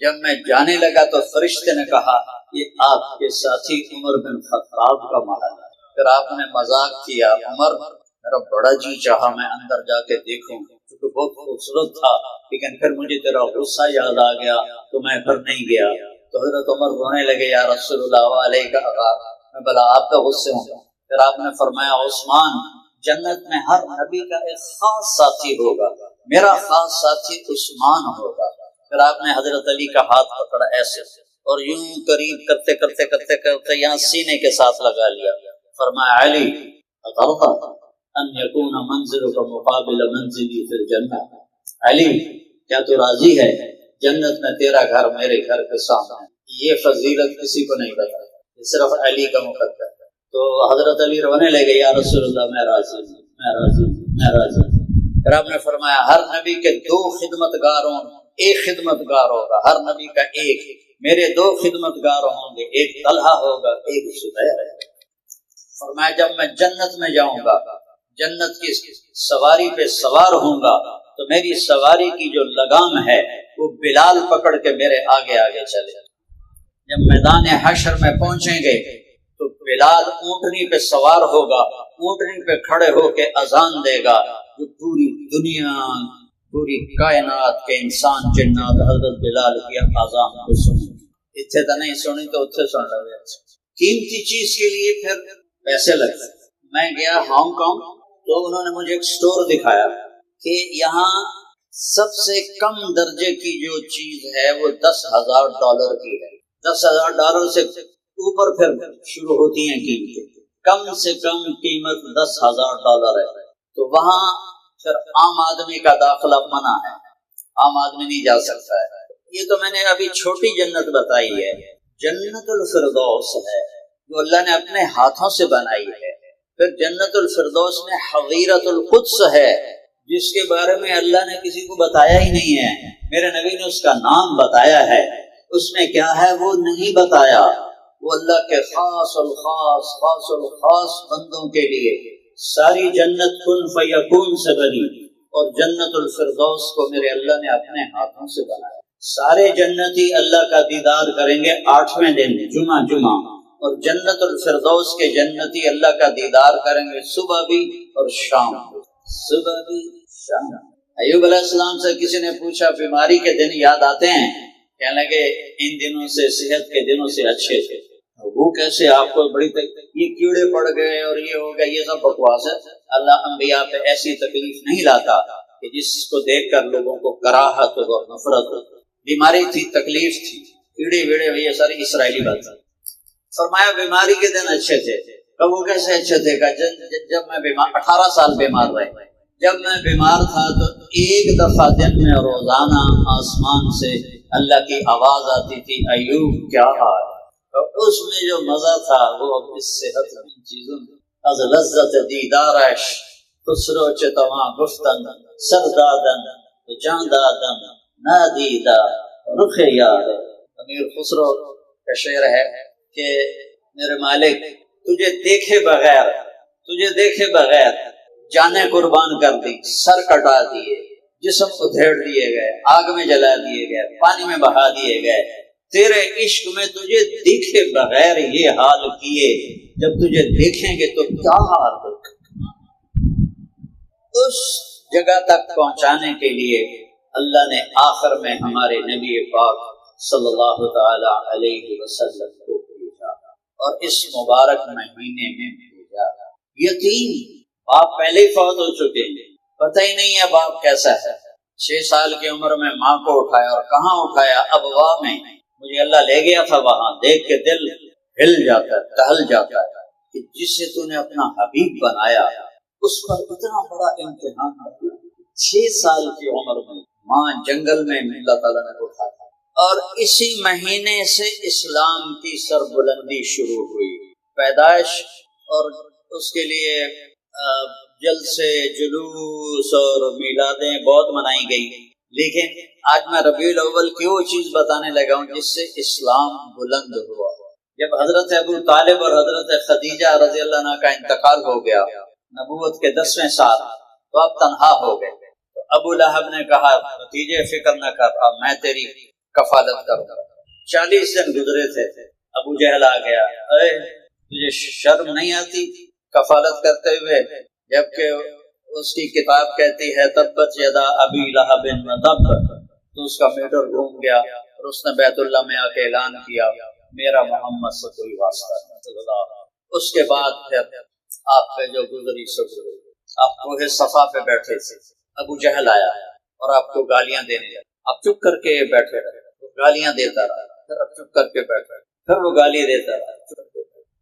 جب میں جانے لگا تو فرشتے نے کہا یہ آپ کے ساتھی عمر بن خطاب کا محل ہے۔ پھر آپ نے مذاق کیا، عمر میرا بڑا جی چاہا میں اندر جا کے دیکھوں کیونکہ بہت خوبصورت تھا، لیکن پھر مجھے تیرا غصہ یاد آ گیا تو میں پھر نہیں گیا۔ تو حضرت عمر رونے لگے یا رسول اللہ علیہ کا آغاز، میں بلا آپ کا غصے ہوں گا۔ پھر آپ نے فرمایا عثمان جنت میں ہر نبی کا ایک خاص ساتھی ہوگا، میرا خاص ساتھی عثمان ہوگا۔ پھر آپ نے حضرت علی کا ہاتھ پکڑا ایسے اور یوں قریب کرتے کرتے کرتے کرتے یہاں سینے کے ساتھ لگا لیا، فرمایا علی اترضى ان يكون منزلك مقابل منزلي في الجنة، علی کیا تو راضی ہے جنت میں تیرا گھر میرے گھر کے سامنے ہے؟ یہ فضیلت کسی کو نہیں بتائی، یہ صرف علی کا مقدر ہے۔ تو حضرت علی رونے لگے یا رسول اللہ میں راضی ہوں، میں راضی ہوں، میں راضی ہوں۔ پھر آپ نے فرمایا ہر نبی کے 2 خدمتگاروں، ایک خدمتگار ہوگا، ہر نبی کا ایک، میرے 2 خدمتگار ہوں گے، ایک طلحہ ہوگا ایک زبیر ہے۔ فرمایا جب میں جنت میں جاؤں گا، جنت کی سواری پہ سوار ہوں گا تو میری سواری کی جو لگام ہے وہ بلال پکڑ کے میرے آگے آگے چلے۔ جب میدان حشر میں پہنچیں گے تو بلال اونٹنی پہ سوار ہوگا، اونٹنی پہ کھڑے ہو کے اذان دے گا، جو پوری دنیا پوری کائنات کے انسان جنات حضرت بلال کی اذان کو سنیں۔ اتنے تو نہیں سنی تو اتنے سن لگے، قیمتی چیز کے لیے پھر پیسے لگتے۔ میں گیا ہانگ کانگ تو انہوں نے مجھے ایک سٹور دکھایا کہ یہاں سب سے کم درجے کی جو چیز ہے وہ $10,000 کی ہے، $10,000 سے اوپر پھر شروع ہوتی ہیں قیمتیں، کم سے کم قیمت $10,000 ہے۔ تو وہاں پھر عام آدمی کا داخلہ منع ہے، عام آدمی نہیں جا سکتا ہے۔ یہ تو میں نے ابھی چھوٹی جنت بتائی ہے، جنت الفردوس ہے جو اللہ نے اپنے ہاتھوں سے بنائی ہے۔ پھر جنت الفردوس میں حظیرۃ القدس ہے جس کے بارے میں اللہ نے کسی کو بتایا ہی نہیں ہے، میرے نبی نے اس کا نام بتایا ہے، اس میں کیا ہے وہ نہیں بتایا، وہ اللہ کے خاص الخاص خاص الخاص بندوں کے لیے۔ ساری جنت کن فیکون سے بنی اور جنت الفردوس کو میرے اللہ نے اپنے ہاتھوں سے بنایا۔ سارے جنتی اللہ کا دیدار کریں گے 8ویں دن جمعہ، اور جنت الفردوس کے جنتی اللہ کا دیدار کریں گے صبح بھی اور شام بھی، صبح بھی شام۔ ایوب علیہ السلام سے کسی نے پوچھا بیماری کے دن یاد آتے ہیں؟ کہنے لگے ان دنوں سے صحت کے دنوں سے اچھے تھے۔ وہ کیسے آپ کو بڑی یہ کیڑے پڑ گئے اور یہ ہو گیا، یہ سب بکواس ہے۔ اللہ انبیاء پہ ایسی تکلیف نہیں لاتا کہ جس کو دیکھ کر لوگوں کو کراہت ہو اور نفرت ہو۔ بیماری تھی، تکلیف تھی، کیڑے ویڑے، یہ ساری اسرائیلی بات ہے۔ فرمایا بیماری کے دن اچھے تھے۔ کب وہ کیسے اچھے تھے؟ جب میں بیمار 18 سال بیمار رہے، جب میں بیمار تھا تو ایک دفعہ دن میں روزانہ آسمان سے اللہ کی آواز آتی تھی ایوب کیا حال، اور اس میں جو مزہ تھا وہ اب اس صحت میں چیزوں میں از لذت دیدارش خسرو چتواں گفتن سردادن جان دادن نادیدہ رخ یار۔ امیر خسرو کا شعر ہے کہ میرے مالک تجھے دیکھے بغیر جانیں قربان کر دی، سر کٹا دیے، جسم ادھیڑ دیے گئے، آگ میں جلا دیے گئے، پانی میں بہا دیے گئے، تیرے عشق میں تجھے دیکھے بغیر یہ حال کیے، جب تجھے دیکھیں گے تو کیا حال ہوگا۔ اس جگہ تک پہنچانے کے لیے اللہ نے آخر میں ہمارے نبی پاک صلی اللہ تعالی علیہ وسلم کو بھیجا اور اس مبارک مہینے میں بھیجا۔ یتیم باپ پہلے ہی فوت ہو چکے ہیں، پتہ ہی نہیں ہے باپ کیسا ہے۔ 6 سال کی عمر میں ماں کو اٹھایا، اور کہاں اٹھایا؟ ابوا میں۔ مجھے اللہ لے گیا تھا وہاں، دیکھ کے دل ہل جاتا ہے، ٹہل جاتا ہے کہ جسے تو نے اپنا حبیب بنایا اس پر اتنا بڑا امتحان ہے۔ 6 سال کی عمر میں ماں جنگل میں اللہ تعالیٰ نے اٹھایا، اور اسی مہینے سے اسلام کی سربلندی شروع ہوئی۔ پیدائش اور اس کے لیے جلسے، جلوس اور میلادیں بہت منائی گئی، لیکن آج میں ربیع الاول کی وہ چیز بتانے لگا ہوں جس سے اسلام بلند ہوا۔ جب حضرت ابو طالب اور حضرت خدیجہ رضی اللہ عنہ کا انتقال ہو گیا نبوت کے 10ویں سال، تو اب تنہا ہو گئے۔ تو ابو لہب نے کہا بھتیجے فکر نہ کر، اب میں تیری کفالت کروں گا۔ 40 دن گزرے تھے، ابو جہل آ گیا، اے تجھے شرم نہیں آتی کفالت کرتے ہوئے؟ جبکہ اس کی کتاب کہتی ہے تبت یدا ابی لہب وتب، تو اس کا میٹر گھوم گیا اور اس نے بیت اللہ میں آ کے اعلان کیا میرا محمد سے کوئی واسطہ نہیں۔ اس کے بعد پھر آپ پہ جو گزری سو گزری، آپ کوہ صفا پہ بیٹھے تھے، ابو جہل آیا اور آپ کو گالیاں دینے لگا، آپ چپ کر کے بیٹھے رہے، گالیاں دیتا رہا، پھر آپ چپ کر کے بیٹھے، پھر وہ گالی دیتا رہا،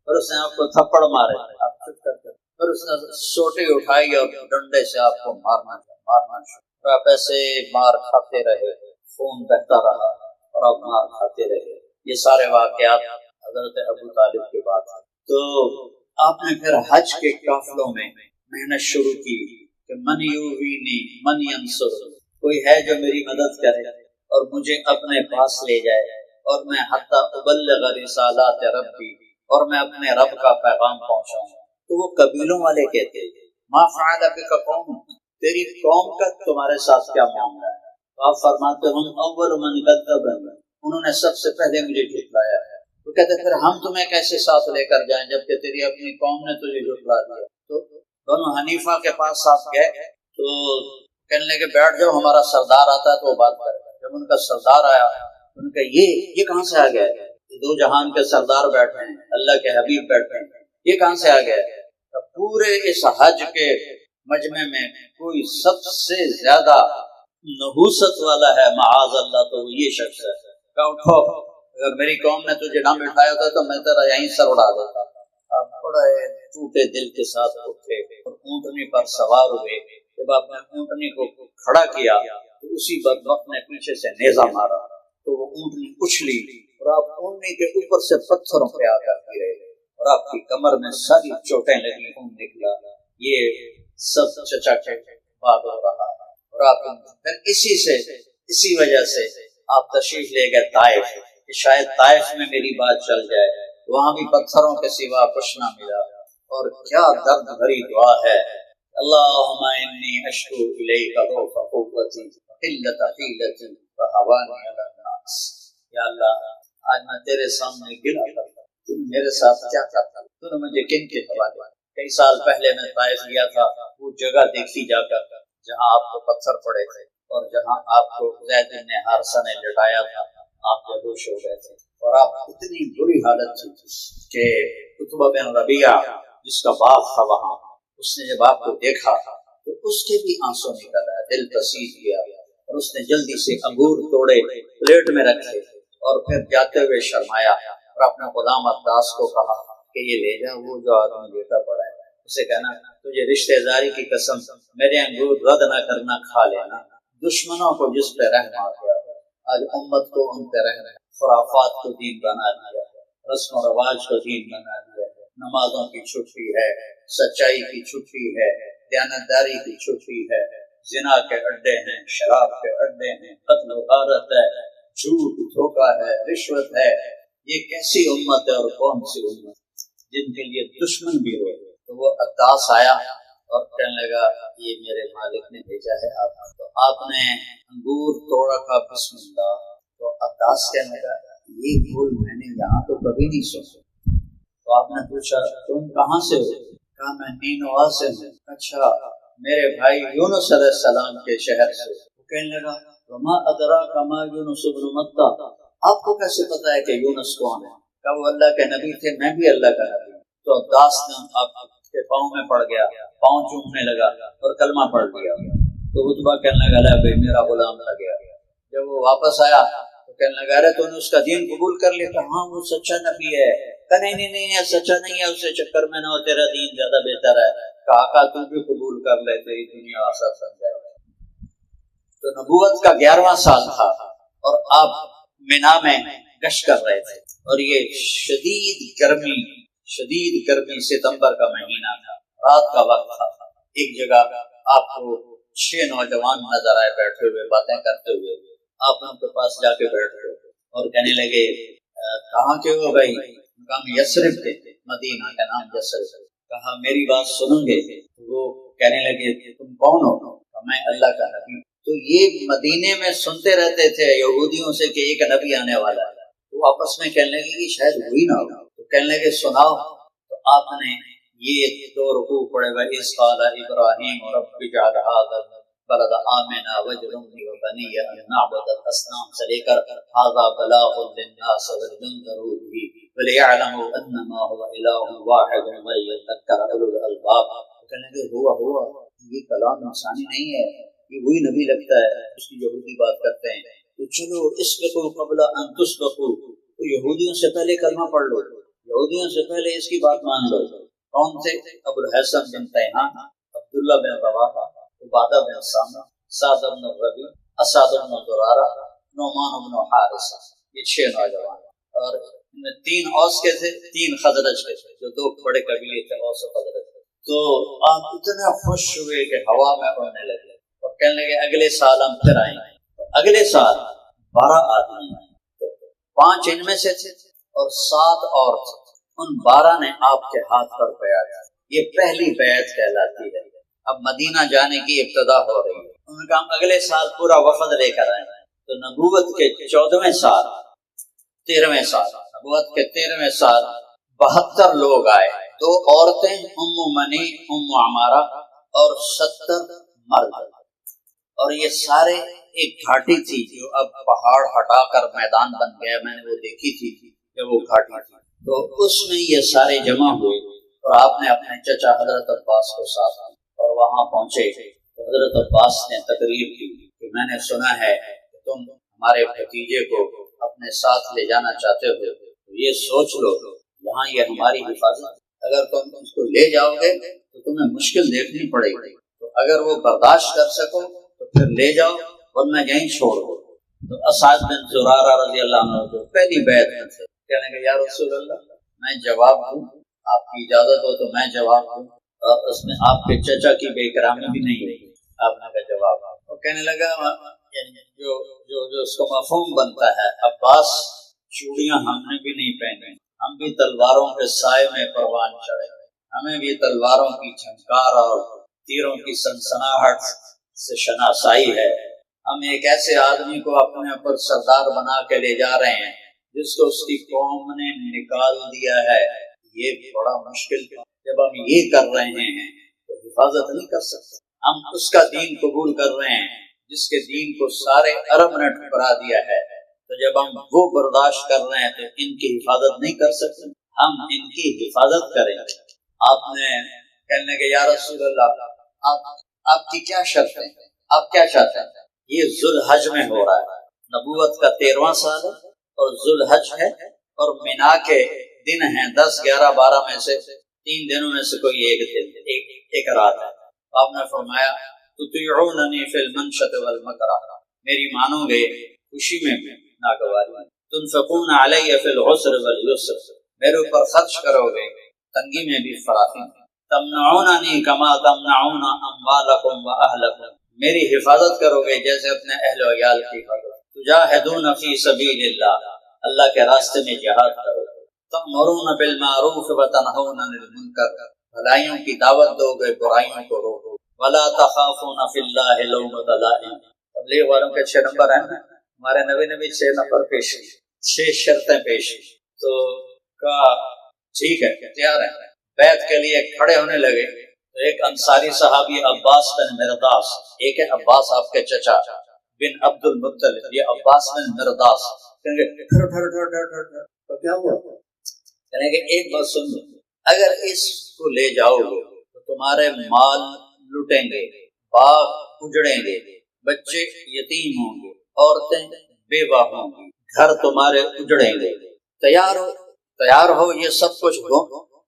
پھر اس نے آپ کو تھپڑ مارے، آپ چپ کر کے، پھر اس نے سوٹی اٹھائی اور ڈنڈے سے آپ کو مارنا شروع، اور آپ ایسے مار کھاتے رہے، خون بہتا رہا اور آپ مار کھاتے رہے۔ یہ سارے واقعات حضرت ابو طالب کے بعد۔ تو آپ نے پھر حج کے قافلوں میں محنت شروع کی کہ من یووینی من ینصر، کوئی ہے جو میری مدد کرے اور مجھے اپنے پاس لے جائے، اور میں حتی ابلغ رسالات ربی، اور میں اپنے رب کا پیغام پہنچاؤں۔ تو وہ قبیلوں والے کہتے ما فعل بک قوم، تیری قوم کا تمہارے ساتھ کیا معاملہ ہے؟ تو آپ فرماتے ہم اول من کذب، انہوں نے سب سے پہلے مجھے جھٹلایا ہے۔ تو کہتے پھر ہم تمہیں کیسے ساتھ لے کر جائیں جبکہ تیری اپنی قوم نے تجھے جھٹلا دیا؟ تو بنو حنیفہ کے پاس آپ گئے تو کہنے لگے بیٹھ جاؤ، ہمارا سردار آتا ہے تو وہ بات کرے گا۔ جب ان کا سردار آیا ان کا یہ کہاں سے آ گیا ہے؟ دو جہان کے سردار بیٹھے ہیں، اللہ کے حبیب بیٹھے ہیں، یہ کہاں سے آ گیا ہے؟ پورے اس حج کے مجمع میں کوئی سب سے زیادہ نحوست والا ہے معاذ اللہ تو وہ یہ شخص ہے۔ کہ اٹھو، اگر میری قوم نے تجھے نہ بٹھایا ہوتا تو میں تیرا یہیں سر اڑا دیتا۔ آپ بڑے ٹوٹے دل کے ساتھ اٹھے اور اونٹنی پر سوار ہوئے۔ جب آپ نے اونٹنی کو کھڑا کیا تو اسی بدبخت نے پیچھے سے نیزہ مارا تو وہ اونٹنی اچھلی اور آپ اونٹنی کے اوپر سے پتھروں پہ آ کر گرے اور آپ کی کمر میں ساری چوٹیں لگی، خون نکلا۔ یہ سب چچا کے بعد ہو رہا ہے، اور آپ پھر اسی وجہ سے آپ تشریف لے گئے طائف کہ شاید طائف میں میری بات چل جائے، وہاں بھی پتھروں کے سوا کچھ نہ ملا۔ اور کیا درد بھری دعا ہے، اللہم انی اشکو الیک ضعف قوتی وقلۃ حیلتی وہوانی علی الناس۔ یا اللہ آج میں تیرے سامنے گلا کرتا ہوں، تو میرے ساتھ کیا کرتا، تو نے مجھے کن کے حوالے۔ کئی سال پہلے میں طائف گیا تھا، وہ جگہ دیکھی جا کر جہاں آپ کو پتھر پڑے تھے اور جہاں آپ کو زید بن حارثہ نے لٹایا تھا، آپ بے ہوش ہو گئے تھے اور آپ اتنی بری حالت تھی کہ عتبہ بن ربیعہ جس کا باپ تھا وہاں، اس نے جب آپ کو دیکھا تو اس کے بھی آنسو نکل آیا، دل پسیج گیا، اور اس نے جلدی سے انگور توڑے پلیٹ میں رکھے اور پھر جاتے ہوئے شرمایا اور اپنے غلام عباس کو کہا کہ یہ لے جا، وہ جو آدمی لیٹا پڑا ہے اسے کہنا تجھے رشتہ داری کی قسم میرے انگور رد نہ کرنا، کھا لینا۔ دشمنوں کو جس پہ رحم آ گیا ہے، آج امت کو ان پہ رحم ہے، خرافات کو دین بنا دیا ہے، رسم و رواج کو دین بنا دیا ہے، نمازوں کی چھٹی ہے، سچائی کی چھٹی ہے، دیانتداری کی چھٹی ہے، زنا کے اڈے ہیں، شراب کے اڈے ہیں، قتل و غارت ہے، جھوٹ دھوکہ ہے، رشوت ہے۔ یہ کیسی امت ہے اور کون سی امت جن کے لیے دشمن بھی ہوئے۔ تو وہ عطاس آیا اور کہنے لگا یہ میرے مالک نے بھیجا ہے آپ کو۔ تو آپ نے انگور توڑا کا بسم اللہ، تو عطاس کہنے لگا یہ بھول میں نے یہاں تو کبھی نہیں سنا۔ تو آپ نے پوچھا تم کہاں سے ہو؟ کہا میں نینوا سے ہوں۔ اچھا میرے بھائی یونس علیہ السلام کے شہر سے۔ وہ کہنے لگا وما ادراک ما یونس بن متى، آپ کو کیسے پتا ہے کہ یونس کون ہے؟ کہ وہ اللہ کے نبی تھے، میں بھی اللہ کا نبی ہوں۔ تو عباس نے آپ کے پاؤں میں پڑ گیا، پاؤں چومنے لگا اور کلمہ پڑھ لیا۔ تو عتبہ کہنے لگا لے بھائی میرا غلام لگ گیا۔ جب وہ واپس آیا تو کہنے لگا ارے تو نے اس کا دین قبول کر لیا؟ کہ ہاں وہ سچا نبی ہے۔ کہ نہیں سچا نہیں ہے، اسے چکر میں نہ ہو، تیرا دین زیادہ بہتر ہے۔ کہا کا تو بھی قبول کر لے، تیری دنیا آسان بن جائے گا۔ تو نبوت کا 11واں سال تھا اور آپ مینا میں گشت کر رہے تھے، اور یہ شدید گرمی ستمبر کا مہینہ تھا، رات کا وقت تھا۔ ایک جگہ آپ کو 6 نوجوان نظر آئے بیٹھے ہوئے باتیں کرتے ہوئے۔ آپ ان کے پاس جا کے بیٹھ گئے اور کہنے لگے کہاں کے ہو بھائی؟ کہا یثرب کے، مدینہ کا نام یثرب۔ کہا میری بات سنو گے؟ وہ کہنے لگے تم کون ہو؟ کہا میں اللہ کا نبی ہوں۔ تو یہ مدینے میں سنتے رہتے تھے یہودیوں سے کہ ایک نبی آنے والا ہے، تو آپس میں کہنے لگے کہ شاید وہی نہ ہو۔ تو کہنے لگے سناؤ۔ تو آپ نے یہ 2 رکوع پڑھے ہوئے، اذ قال ابراہیم رب اجعل هذا البلد آمنا واجنبنی وبنی ان نعبد الاصنام سے لے کر هذا بلاغ للناس ولينذروا به وليعلموا انما هو اله واحد وليذكر اولو الالباب۔ کہنے لگے ہوا یہ کلام انسانی نہیں ہے، یہ وہی نبی لگتا ہے، اس کی یہودی بات کرتے ہیں۔ تو چلو اسبقوا قبل ان تسبقوا، تو یہودیوں سے پہلے کلمہ پڑھ لو، یہودیوں سے پہلے اس کی بات مان لو۔ کون تھے؟ ابو الحسن بن تیہان، عبداللہ بن رواحہ، عبادہ بن سامہ، سعد بن ربیع، اسد بن زرارہ، نعمان بن حارثہ، یہ 6 نوجوان، اور ان میں 3 اوس کے تھے، 3 خزرج کے تھے، جو 2 بڑے قبیلے تھے، اوس و خزرج۔ تو آپ اتنے خوش ہوئے کہ ہوا میں اڑنے لگے اور کہنے لگے اگلے سال ہم پھر آئیں گے۔ تو اگلے سال 12 آدمی آئے، 5 ان میں سے تھے اور 7 اور تھے۔ ان 12 نے آپ کے ہاتھ پر بیعت کی، یہ پہلی بیعت کہلاتی ہے۔ اب مدینہ جانے کی ابتدا ہو رہی ہے۔ انہوں نے کہا ہم اگلے سال پورا وفد لے کر آئیں۔ تو نبوت کے 14ویں سال، 13ویں سال، نبوت کے 13ویں سال 72 لوگ آئے، 2 عورتیں ام منی، ام عمارہ، اور 70 مرد۔ اور یہ سارے ایک گھاٹی تھی جو اب پہاڑ ہٹا کر میدان بن گیا، میں نے وہ دیکھی تھی جب وہ گھاٹی تھی۔ تو اس میں یہ سارے جمع ہوئے اور آپ نے اپنے چچا حضرت عباس کو ساتھ لیا اور وہاں پہنچے۔ تو حضرت عباس نے تقریر کی کہ میں نے سنا ہے کہ تم ہمارے بھتیجے کو اپنے ساتھ لے جانا چاہتے ہو، تو یہ سوچ لو یہاں یہ ہماری حفاظت، اگر تم اس کو لے جاؤ گے تو تمہیں مشکل دیکھنی پڑے گی، تو اگر وہ برداشت کر سکو تو پھر لے جاؤ ورنہ یہیں چھوڑ دو۔ تو اسعد بن زرارہ رضی اللہ عنہ کو پہلی بیعت میں تھے، کہنے کہ یا رسول اللہ میں جواب دوں، آپ کی اجازت ہو تو میں جواب دوں، اور اس میں آپ کے چچا کی بے اکرامی بھی نہیں ہے۔ آپ نے کہا جواب۔ اور کہنے لگا جو اس کو مفہوم بنتا ہے، عباس چوڑیاں ہم نے بھی نہیں پہنی، ہم بھی تلواروں کے سائے میں پروان چڑھے، ہمیں بھی تلواروں کی جھنکار اور تیروں کی سنسناہٹ سے شناسائی ہے۔ ہم ایک ایسے آدمی کو اپنے اوپر سردار بنا کے لے جا رہے ہیں جس کو اس کی قوم نے نکال دیا ہے، یہ بڑا مشکل ہے۔ جب ہم یہ کر رہے ہیں تو حفاظت نہیں کر سکتے۔ ہم اس کا دین قبول کر رہے ہیں جس کے دین کو سارے عرب نے ٹھکرا دیا ہے، تو جب ہم وہ برداشت کر رہے ہیں تو ان کی حفاظت نہیں کر سکتے، ہم ان کی حفاظت کریں گے۔ آپ نے کہنے کہ یا رسول اللہ آپ کی کیا شرط ہے، آپ کیا چاہتے ہیں؟ یہ ذوالحج میں ہو رہا ہے، نبوت کا 13واں سال ہے اور ذوالحج ہے، اور مینا کے دن ہیں 10، 11، 12 میں سے 3 دنوں میں سے کوئی ایک دن، ایک رات ہے۔ آپ نے فرمایا تطیعوننی فی المنشط والمکرہ، میری مانو گے خوشی میں ناگواری میں، تنفقون علی فی العسر والیسر، میرے اوپر خرچ کرو گے تنگی میں بھی فراخی میں، تمنعوننی کما تمنعون اموالکم واہلکم، میری حفاظت کرو گے جیسے اپنے اہل و عیال کی حفاظت، تجاہدون فی سبیل اللہ، اللہ کے راستے میں جہاد کرو، تأمرون بالمعروف وتنہون عن المنکر، بھلائیوں کی دعوت دو گے برائیوں کو روکو، ولا تخافون فی اللہ لومۃ لائم۔ تبلیغ والوں کے 6 نمبر ہیں، ہمارے نبی نے بھی 6 نمبر پیش کی، 6 شرطیں پیش کی۔ تو کہا ٹھیک ہے تیار ہیں، بیعت کے لیے کھڑے ہونے لگے تو ایک انصاری صحابی عباس بن مرداس، ایک ہے عباس آپ کے چچا بن عبد المطلب، یہ عباس بن مرداس، کہیں گے تو کیا ہوا؟ کہیں گے ایک بات سن لو، اگر اس کو لے جاؤ گے تو تمہارے مال لٹیں گے، باغ اجڑیں گے، بچے یتیم ہوں گے، عورتیں بیوہ ہوں گی، گھر تمہارے اجڑیں گے، تیار ہو یہ سب کچھ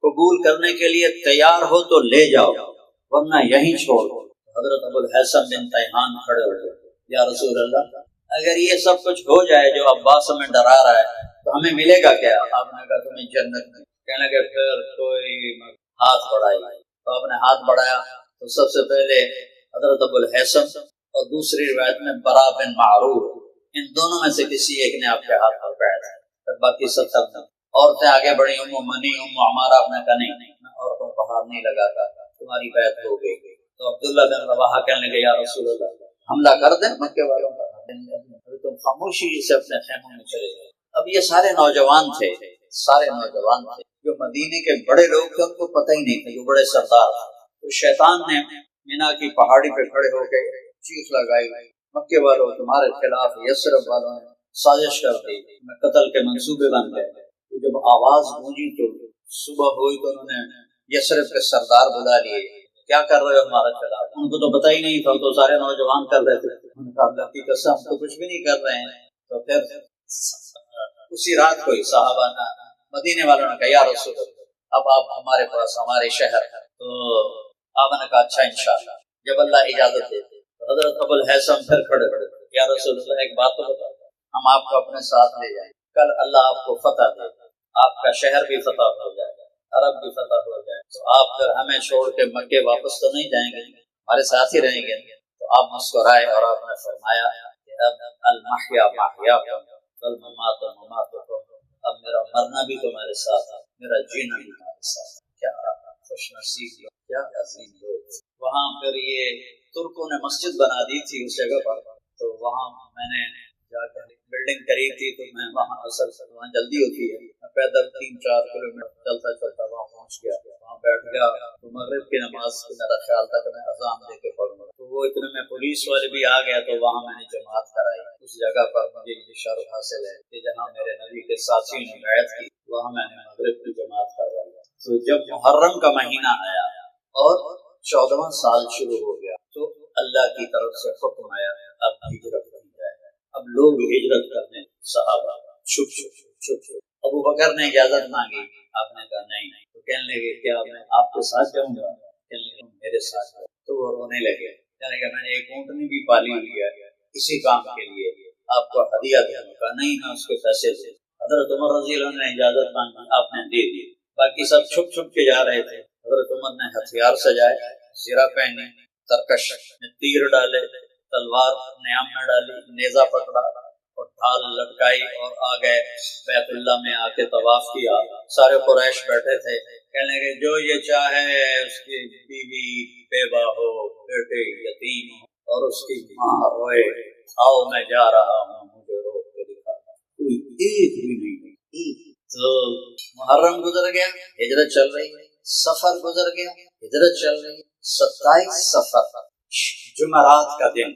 قبول کرنے کے لیے تیار ہو تو لے جاؤ ورنہ یہیں چھوڑ دو۔ حضرت ابو الحسن بن تیہان کھڑے ہو گئے، یا رسول اللہ اگر یہ سب کچھ ہو جائے جو عباس ہمیں ڈرا رہا ہے تو ہمیں ملے گا کیا؟ آپ نے کہا تمہیں جنت میں۔ کہنے لگے پھر کوئی ہاتھ بڑھائی، تو آپ نے ہاتھ بڑھایا تو سب سے پہلے حضرت ابو الحسن اور دوسری روایت میں برا بن معروف، ان دونوں میں سے کسی ایک نے آپ کے ہاتھ پر بیٹھ دیا، پھر باقی سب تک عورتیں آگے بڑھی، ام منی ام عمارہ، آپ نے کہا نہیں میں عورتوں کو ہاتھ نہیں لگاتا، تمہاری بیعت ہو گئی۔ تو عبداللہ بن رواحہ کہنے لگے یا رسول اللہ حملہ کر دیں مکے والوں کا، تم خاموشی سے اپنے خیموں میں چلے گئے۔ اب یہ سارے نوجوان تھے جو مدینے کے بڑے لوگ تھے، ان کو پتہ ہی نہیں تھا، جو بڑے سردار تھے۔ تو شیطان نے مینا کی پہاڑی پہ کھڑے ہو کے چیخ لگائی، مکے والوں تمہارے خلاف یثرب والوں نے سازش کر دی، میں قتل کے منصوبے بن گئے۔ تو جب آواز گونجی تو صبح ہوئی تو انہوں نے یثرب کے سردار بلا لیے، کیا کر رہے ہو ہمارے خلاف؟ ان کو تو پتہ ہی نہیں تھا، تو سارے نوجوان کر رہے تھے۔ ان کا اللہ کی قسم تو کچھ بھی نہیں کر رہے ہیں۔ تو پھر اسی رات کو ہی صحابہ نے مدینے والوں نے کہا یا رسول اللہ اب آپ ہمارے پاس ہمارے شہر، تو آپ نے کہا اچھا انشاءاللہ جب اللہ اجازت دیتے۔ تو حضرت ابو الحسن پھر کھڑے یا رسول اللہ ایک بات تو بتا، ہم آپ کو اپنے ساتھ لے جائیں، کل اللہ آپ کو فتح دے، آپ کا شہر بھی فتح ہو جائے گا، عرب بھی فتح ہو جائے، تو آپ پھر ہمیں چھوڑ کے مکے واپس تو نہیں جائیں گے، ہمارے ساتھ ہی رہیں گے۔ تو آپ مسکرائے اور آپ نے فرمایا کہ اب المحیا محیاکم والممات مماتکم، اب میرا مرنا بھی تمہارے ساتھ ہے، میرا جینا بھی تمہارے ساتھ ہے۔ کیا خوش نصیب لوگ، کیا عظیم لوگ۔ وہاں پھر یہ ترکوں نے مسجد بنا دی تھی اس جگہ پر، تو وہاں میں نے جا کر بلڈنگ قریب تھی تو میں وہاں اصل سے وہاں جلدی ہوتی ہے، میں پیدل 3-4 کلومیٹر چلتا وہاں پہنچ گیا، وہاں بیٹھ گیا تو مغرب کی نماز کو میرا خیال تھا کہ میں اذان دے کے پڑھوں گا، تو وہ اتنے میں پولیس والے بھی آ گیا، تو وہاں میں نے جماعت کرائی۔ اس جگہ پر مجھے یہ شرف حاصل ہے کہ جہاں میرے نبی کے ساتھیوں نے بیعت کی وہاں میں نے مغرب کی جماعت کروائی۔ تو جب محرم کا مہینہ آیا اور 14واں سال شروع ہو گیا تو اللہ کی طرف سے حکم آیا اب ہجرت کی جائے، اب لوگ ہجرت کرنے، صحابہ چھپ ابو بکر نے اجازت مانگی، آپ نے کہا نہیں، تو کہنے لگے کیا میں آپ کے ساتھ جاؤں گا؟ کہنے لگے میرے ساتھ جاؤ، تو وہ رونے لگے، کہنے لگے میں نے ایک اونٹنی بھی پالی ہوئی ہے اسی کام کے لیے، آپ کو ہدیہ دوں گا، نہیں میں اس کے پیسے دوں۔ حضرت عمر رضی اللہ عنہ نے اجازت مانگی، آپ نے دے دی، باقی سب چھپ کے جا رہے تھے۔ حضرت عمر نے ہتھیار سجائے، زرہ پہنی، ترکش میں تیر ڈالے، تلوار نیام میں ڈالی، نیزہ پکڑا اور ڈھال لٹکائی اور آ گئے بیت اللہ میں، آ کے طواف کیا۔ سارے قریش بیٹھے تھے، کہنے لگے جو یہ چاہے اس کی بیوی بیوہ ہو، بیٹے یتیم ہو اور اس کی ماں روئے، آؤ میں جا رہا ہوں، مجھے روک کے دکھا، کوئی ایک بھی نہیں۔ تو محرم گزر گیا، ہجرت چل رہی، سفر گزر گیا، ہجرت چل رہی، 27 سفر جمعرات کا دن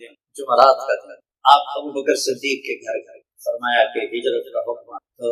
آپ ابو بکر صدیق کے گھر گئے، فرمایا کہ ہجرت کا حکم، تو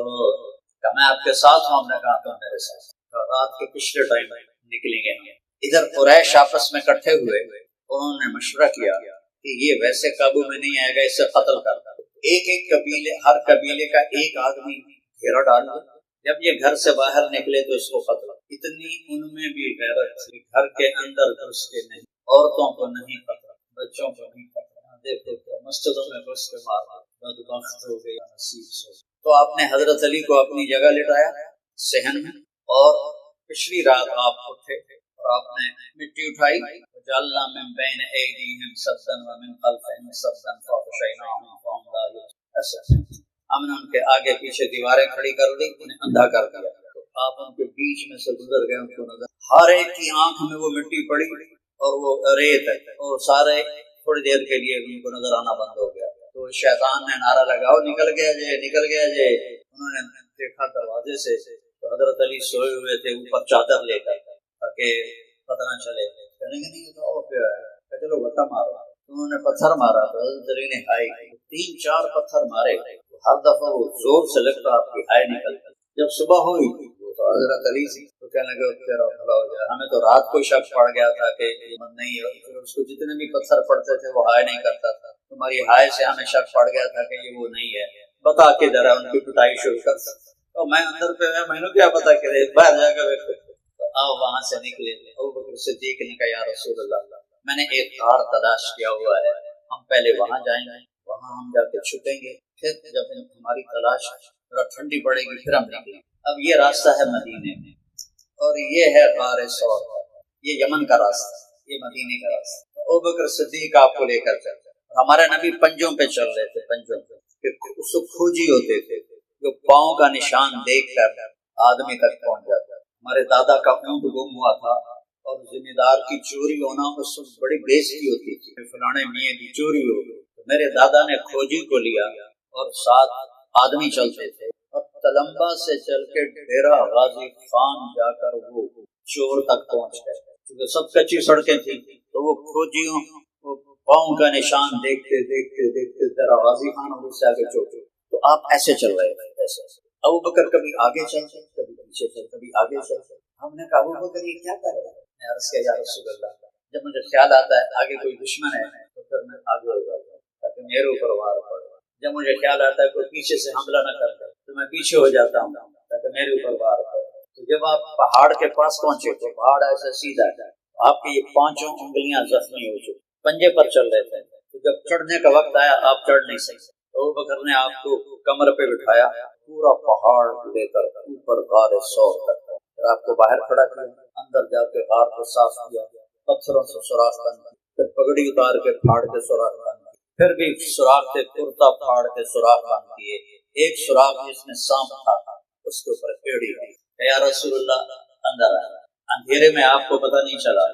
کہ میں آپ کے ساتھ ہوں، ہم نے کہا تم میرے ساتھ، رات کے پچھلے ٹائم نکلیں گے۔ ادھر قریش آپس میں اکٹھے ہوئے، انہوں نے مشورہ کیا کہ یہ ویسے قابو میں نہیں آئے گا، اسے قتل کر دو، ایک قبیلے، ہر قبیلے کا ایک آدمی گھیرا ڈال دو، جب یہ گھر سے باہر نکلے تو اس کو قتل۔ اتنی ان میں بھی غیرت تھی، گھر کے اندر گھس کے نہیں، عورتوں کو نہیں پکڑا، بچوں کو نہیں پکڑا، دیکھو کہ مسجدوں میں گھس کے مارا، بدبخت ہو گیا، نصیب سے۔ تو آپ نے حضرت علی کو اپنی جگہ لٹایا صحن میں، اور پچھلی رات آپ اٹھے اور آپ نے مٹی اٹھائی، وجعلنا من بین ایدیہم سدا ومن خلفہم سدا فاغشیناہم فہم لا یبصرون، ہم نے ان کے آگے پیچھے دیواریں کھڑی کر دی، انہیں اندھا کر دیا، تو آپ ان کے بیچ میں سے گزر گئے، ان کو نظر، ہر ایک کی آنکھ میں وہ مٹی پڑی اور وہ ریت ہے، اور سارے تھوڑی دیر کے لیے ان کو نظر آنا بند ہو گیا۔ تو شیطان نے نعرہ لگاؤ نکل گیا جے، انہوں نے دیکھا دروازے سے تو حضرت علی سوئے ہوئے تھے اوپر چادر لے کر تاکہ پتہ نہ چلے، کہنے کہ نہیں یہ تو اور پہ ہے، چلو بٹا مارو۔ انہوں نے پتھر مارا تو حضرت علی نے ہائی 3-4 پتھر مارے، ہر دفعہ وہ زور سے لگتا آپ کی ہائی نکلتی۔ جب صبح ہوئی تو حضرت علی سے تو کہنے لگے تیرا بھلا ہو جائے، ہمیں تو رات کو شک پڑ گیا تھا کہ یہ نہیں ہے، پھر اس کو جتنے بھی پتھر پڑتے تھے وہ ہائے نہیں کرتا تھا، تمہاری ہائے سے ہمیں شک پڑ گیا تھا کہ یہ وہ نہیں ہے، بتا کے ذرا ان کی پٹائی شروع کر سکتا۔ تو میں اندر پہ میں نے کیا پتا کہ باہر جا کر دیکھو۔ تو آؤ وہاں سے نکلے، ابوبکر صدیق نے کہا یا رسول اللہ میں نے ایک غار تلاش کیا ہوا ہے، ہم پہلے وہاں جائیں گے، وہاں ہم جا کے چھپیں گے، پھر جب ہماری تلاش ذرا ٹھنڈی پڑے گی پھر ہم نکلیں۔ اب یہ راستہ ہے مدینے میں اور یہ ہے غار ثور، یہ یمن کا راستہ، یہ مدینے کا راستہ۔ ابوبکر صدیق آپ کو لے کر چلتے، ہمارے نبی پنجوں پہ چل رہے تھے، پنجوں پہ، کہ اس کو کھوجی ہوتے تھے جو پاؤں کا نشان دیکھ کر آدمی تک پہنچ جاتا۔ ہمارے دادا کا اونٹ گم ہوا تھا اور ذمہ دار کی چوری ہونا اس وقت بڑی بےزتی ہوتی تھی، فلانے میاں کی چوری ہو گئی، تو میرے دادا نے کھوجی کو لیا اور 7 آدمی چلتے تھے اور تلمبا سے چل کے ڈیرہ غازی خان جا کر وہ چور تک پہنچ گئے، کیونکہ سب کچی سڑکیں تھیں، تو وہ کھوجیوں کو پاؤں کا نشان دیکھتے دیکھتے دیکھتے ڈیرہ غازی خان اور اس سے آگے چوک۔ تو آپ ایسے چل رہے تھے، ایسے ابوبکر کبھی آگے چلتے کبھی پیچھے چلتے، کبھی آگے چلتے۔ ہم نے کہا ابوبکر یہ کیا کر رہا ہے؟ میں نے عرض کیا یا رسول اللہ جب مجھے خیال آتا ہے آگے کوئی دشمن ہے تو پھر میں آگے ہو جاتا ہوں تاکہ میرے اوپر وار پڑے، جب مجھے خیال آتا ہے کوئی پیچھے سے حملہ نہ کر دے تو میں پیچھے ہو جاتا ہوں تاکہ میرے اوپر وار پڑے۔ تو جب آپ پہاڑ کے پاس پہنچے تو پہاڑ ایسا سیدھا ہے، آپ کی یہ 5 انگلیاں زخمی ہو چکی، پنجے پر چل رہے تھے، تو جب چڑھنے کا وقت آیا آپ چڑھ نہیں سکتے، تو ابوبکر نے آپ کو کمر پہ بٹھایا، پورا پہاڑ لے کر اوپر غار ثور تک، پھر آپ کو باہر کھڑا کیا، اندر جا کے غار کو صاف کیا، پتھروں سے سوراخ بند کیا، پھر پگڑی اتار کے پھاڑ کے سوراخ بند کیا، پھر بھی سوراخ سے کرتا پھاڑ کے سوراخ بند کیے، ایک سوراخ جس میں سانپ تھا اس کے اوپر ایڑی ہے۔ یا رسول اللہ اندر آیا، اندھیرے میں آپ کو پتہ نہیں چلا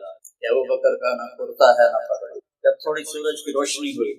کہ ابوبکر کا نہ کرتا ہے نہ پگڑی۔ جب تھوڑی سورج کی روشنی ہوئی،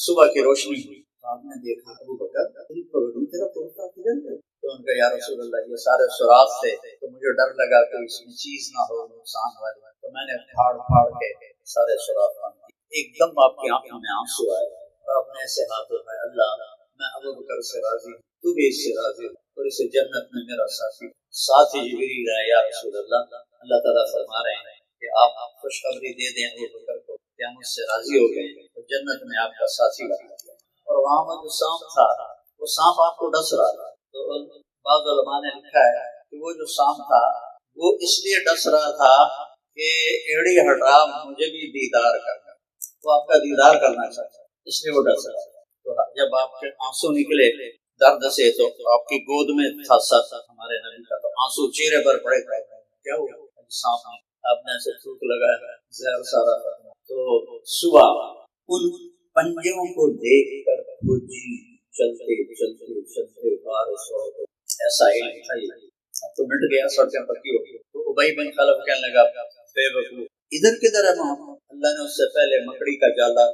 صبح کی روشنی ہوئی، آپ نے دیکھا ابوبکر تیری پگڑی تیرا کرتا کدھر ہے؟ تو ان کا یا رسول اللہ یہ سارے سوراخ تھے تو مجھے ڈر لگا کہ اس میں چیز نہ ہو نقصان والی، تو میں نے پھاڑ پھاڑ کے سارے سوراخ بند کیے۔ ایک دم آپ کی آنکھوں میں آنسو آئے اور آپ نے ایسے ہاتھ اٹھائے، اللہ میں ابوبکر سے راضی ہوں، تو بھی اس سے راضی ہوں اور اسے جنت میں میرا ساتھی جبریل ہے۔ یا رسول اللہ اللہ تعالیٰ فرما رہے ہیں کہ آپ خوشخبری دے دیں ابوبکر کو کہ ہم اس سے راضی ہو گئے تو جنت میں آپ کا ساتھی بن گیا۔ اور وہاں میں جو سانپ تھا وہ سانپ آپ کو ڈس رہا تھا، تو بعض علماء نے لکھا ہے کہ وہ جو سانپ تھا وہ اس لیے ڈس رہا تھا کہ ایڑی ہٹا مجھے بھی دیدار کرنا، وہ آپ کا دیدار کرنا چاہتا ہے، اس لیے وہ ڈس رہا تھا۔ تو جب آپ کے آنسو نکلے درد سے تو آپ کی گود میں تھا سر ہمارے نبی کا، تو آنسو چہرے پر پڑے تھے، کیا ہوا؟ سانپ نے آپ نے ایسے تھوک لگایا، زہر سارا ختم۔ تو صبح ان پنجوں کو دیکھ کر کھوجی چلتے چلتے چلتے غار ثور، ایسا علم تھا اب تو مٹ گیا، سڑکیں پکی ہو گئی۔ تو ابی بن خلف کہنے لگا بے وقوف ادھر کدھر ہے محمد؟ اللہ نے اس سے پہلے مکڑی کا جالا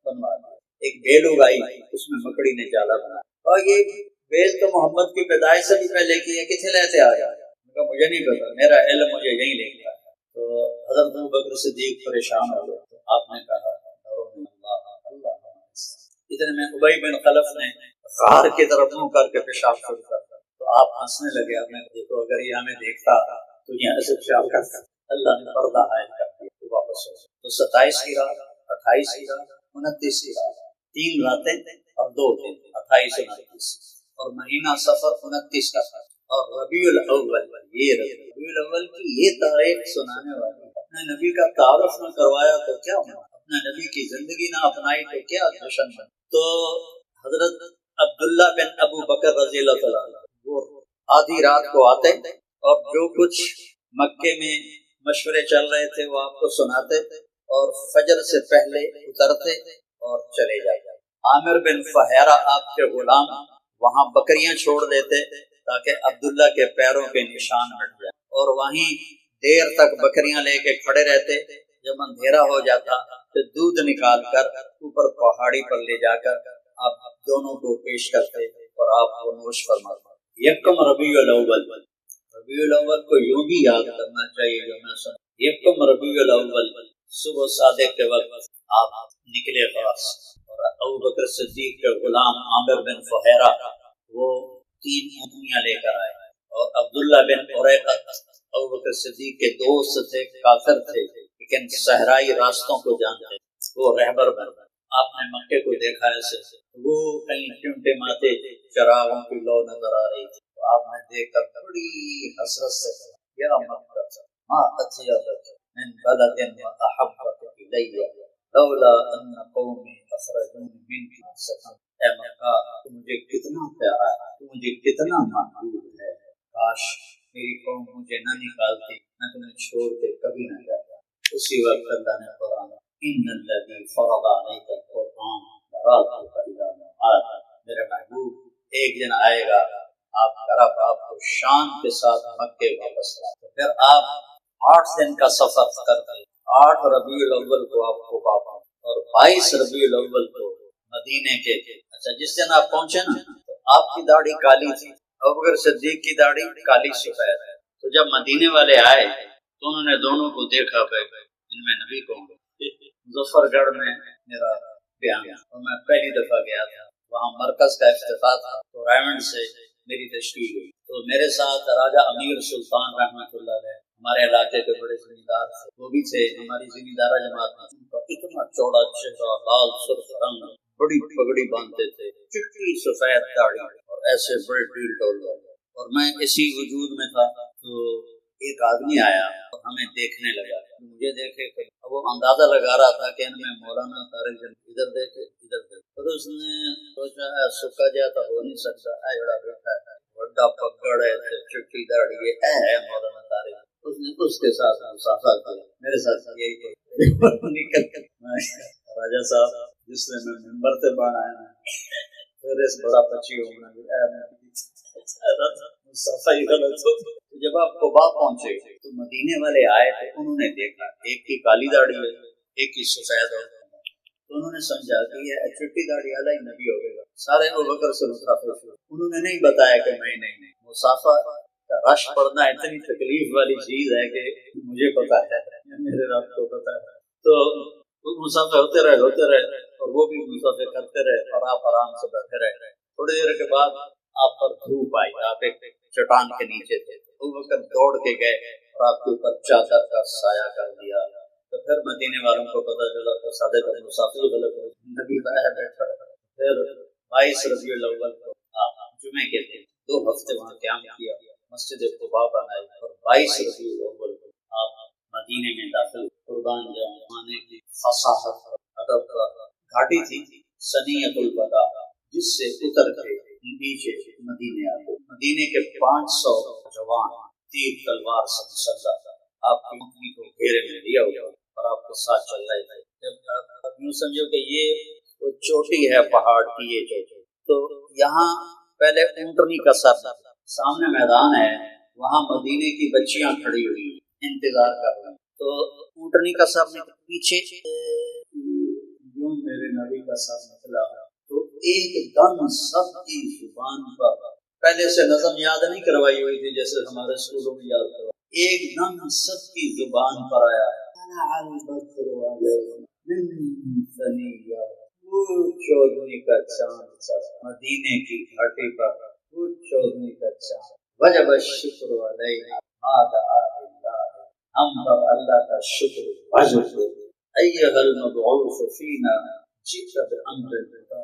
بنوا دیا، ایک بیل اگائی اس میں مکڑی نے جالا بنایا، اور یہ بیل تو محمد کی پیدائش سے بھی پہلے کی ہے، کتنے لیتے آ گیا؟ مجھے نہیں پتا، میرا علم مجھے یہی لکھتا ہے۔ تو حضرت ابوبکر صدیق پریشان ہو گئے، تو آپ نے کہا اتنے میں ابی بن خلف نے غار کی طرف منہ کر کے پیشاب شروع کر دیا، تو آپ ہنسنے لگے، آپ نے دیکھو اگر یہ ہمیں دیکھتا تو یہ ایسے پیشاب کرتا، اللہ نے پردہ حائل کر دیا، تو واپس ہو گیا۔ تو 27 کی رات، 28 کی رات، 29 کی رات، 3 راتیں اور 2 دن، 28 اور 29، اور مہینہ صفر 29 کا تھا، اور ربیع الاول، یہ ربیع الاول کی یہ تاریخ سنانے والی اپنے نبی کا تعارف نہ کروایا تو کیا ہوا، اپنے نبی کی زندگی نہ اپنائی تو کیا دشمن بن۔ تو حضرت عبداللہ بن ابو بکر رضی اللہ تعالیٰ وہ آدھی رات کو آتے اور جو کچھ مکے میں مشورے چل رہے تھے وہ آپ کو سناتے اور فجر سے پہلے اترتے اور چلے جاتے۔ عامر بن فہیرہ آپ کے غلام وہاں بکریاں چھوڑ دیتے تاکہ عبداللہ کے پیروں کے نشان مٹ جائیں، اور وہیں دیر تک بکریاں لے کے کھڑے رہتے، جب اندھیرا ہو جاتا تو دودھ نکال کر اوپر پہاڑی پر لے جا کر آپ دونوں کو پیش کرتے اور آپ کو نوش فرماتے۔ یکم ربیع الاول، ربیع الاول کو یوں بھی یاد کرنا چاہیے جو میں سنا، یکم ربیع الاول صبح صادق کے وقت آپ نکلے خاص، اور ابو بکر صدیق کے غلام عامر بن فہیرہ وہ 3 اونٹنیاں لے کر آئے، اور عبداللہ بن اریقت ابو بکر صدیق کے دوست تھے، کافر تھے لیکن صحرائی راستوں کو جانتے، وہ رہبر بن گئے۔ آپ نے مکے کو دیکھا ایسے، وہ کہیں ٹمٹماتے چراغوں کی لو نظر آ رہی تھی، تو آپ نے دیکھ کر بڑی حسرت سے کہا یا مکہ ما اطیبک من بلد واحبک الی لولا ان قومی اخرجونی منک سکن۔ اے مکہ تو مجھے کتنا پیارا ہے، تو مجھے کتنا محبوب ہے، کاش میری قوم مجھے نہ نکالتی، میں تمہیں چھوڑ کے کبھی نہ جاتا۔ اسی وقت اللہ نے قرآن ان الذی فرض علیک القرآن لرادک الی معاد، میرے محبوب ایک دن آئے گا آپ کا رب آپ کو شان کے ساتھ مکے واپس لائے۔ تو پھر آپ 8 دن کا سفر کرتے، 8 ربیع الاول کو آپ کو واپس، اور 22 ربیع الاول کو مدینے کے، اچھا جس دن آپ پہنچے نا تو آپ کی داڑھی کالی تھی، ابوبکر صدیق کی داڑھی کالی سفید ہے، تو جب مدینے والے آئے تو انہوں نے دونوں کو دیکھا، ان میں نبی کون؟ مظفر گڑھ میں میرا بیان، اور میں پہلی دفعہ گیا تھا، وہاں مرکز کا افتتاح تھا، تو رائمنڈ سے میری تشکیل ہوئی، تو میرے ساتھ راجہ امیر سلطان رحمۃ اللہ علیہ ہمارے علاقے کے بڑے زمیندار تھے، وہ بھی تھے، ہماری زمیندارہ جماعت میں ان کا اتنا چوڑا چہرہ، لال سرخ رنگ، بڑی پگڑی باندھتے تھے، چٹی سفید داڑھی، اور ایسے بڑے ڈیل ڈول والے، اور میں اسی وجود میں تھا، تو ایک آدمی آیا اور ہمیں دیکھنے لگا، مجھے دیکھے کہ وہ اندازہ لگا رہا تھا کہ ان میں مولانا طارق جنید ادھر دیکھے ادھر دیکھے، پھر اس نے سوچا ہے سکا جاتا ہو نہیں سکتا، اے بڑا بیٹا ہے، بڑا پگڑ ہے، چٹی داڑھی ہے مولانا طارق، اس نے اس کے ساتھ مسافہ کیا، میرے ساتھ یہی راجہ صاحب جس نے میں ممبر سے باہر آیا نا، پھر اس بڑا پچی ہونا صفائی غلط ہو۔ جب آپ قباء پہنچے تو مدینے والے آئے تو انہوں نے دیکھا ایک کی کالی داڑھی ہے، ایک کی سفید ہے، تو انہوں نے سمجھا کہ یہ چٹی داڑھی والا ہی نبی ہوگا، سارے ابوبکر سے مسافر ہوئے، انہوں نے نہیں بتایا کہ میں نہیں، مسافر کا رش پڑنا اتنی تکلیف والی چیز ہے کہ مجھے پتا ہے، میرے رب کو پتا ہے، تو وہ مسافر ہوتے رہے اور وہ بھی مسافر کرتے رہے، اور آپ آرام سے بیٹھے رہے، تھوڑی دیر کے بعد آپ پر دھوپ آئی، آپ ایک چٹان کے نیچے تھے، ابوبکر دوڑ کے گئے اور آپ کے اوپر چادر کا سایہ کر دیا، تو پھر مدینے والوں کو پتا چلا تو صادق مسافر غلط ہو، نبی باہر بیٹھا۔ پھر 22 ربیع الاول کو آپ جمعے کے دن 2 ہفتے وہاں قیام کیا، مسجد قباء بنائی، اور 22 ربیع الاول کو آپ مدینے میں داخل۔ قربان جاؤں زمانے کی فصاحت ادب کا گھاٹی تھی سنیت الوداع، جس سے اتر کے نیچے مدینے آتے، مدینے کے 500 جوان تیر تلوار سے مسلح آپ کی اونٹنی کو گھیرے میں لیا ہوا اور آپ کے ساتھ چل رہے تھے۔ جب آپ یوں سمجھو کہ یہ وہ چوٹی ہے پہاڑ کی، یہ چوٹی، تو یہاں پہلے اونٹنی کا سر، سامنے میدان ہے، وہاں مدینے کی بچیاں کھڑی ہوئی انتظار کر رہی ہیں، تو اونٹنی کا سر پیچھے یوں میرے نبی کا سر نکلا، تو ایک دم سب کی زبان پر، پہلے سے نظم یاد نہیں کروائی ہوئی تھی جیسے ہمارے اسکولوں میں یاد کروا، ایک دم سب کی زبان پر آیا وہ چودھری کا چاند مدینے کی گھاٹی پر، وہ چودھری کا چاند، وجب الشکر علینا ماذا اللہ، ہم پر اللہ کا شکر واجب ہو، ایھا المبعوث فینا جئت بامر الہدی،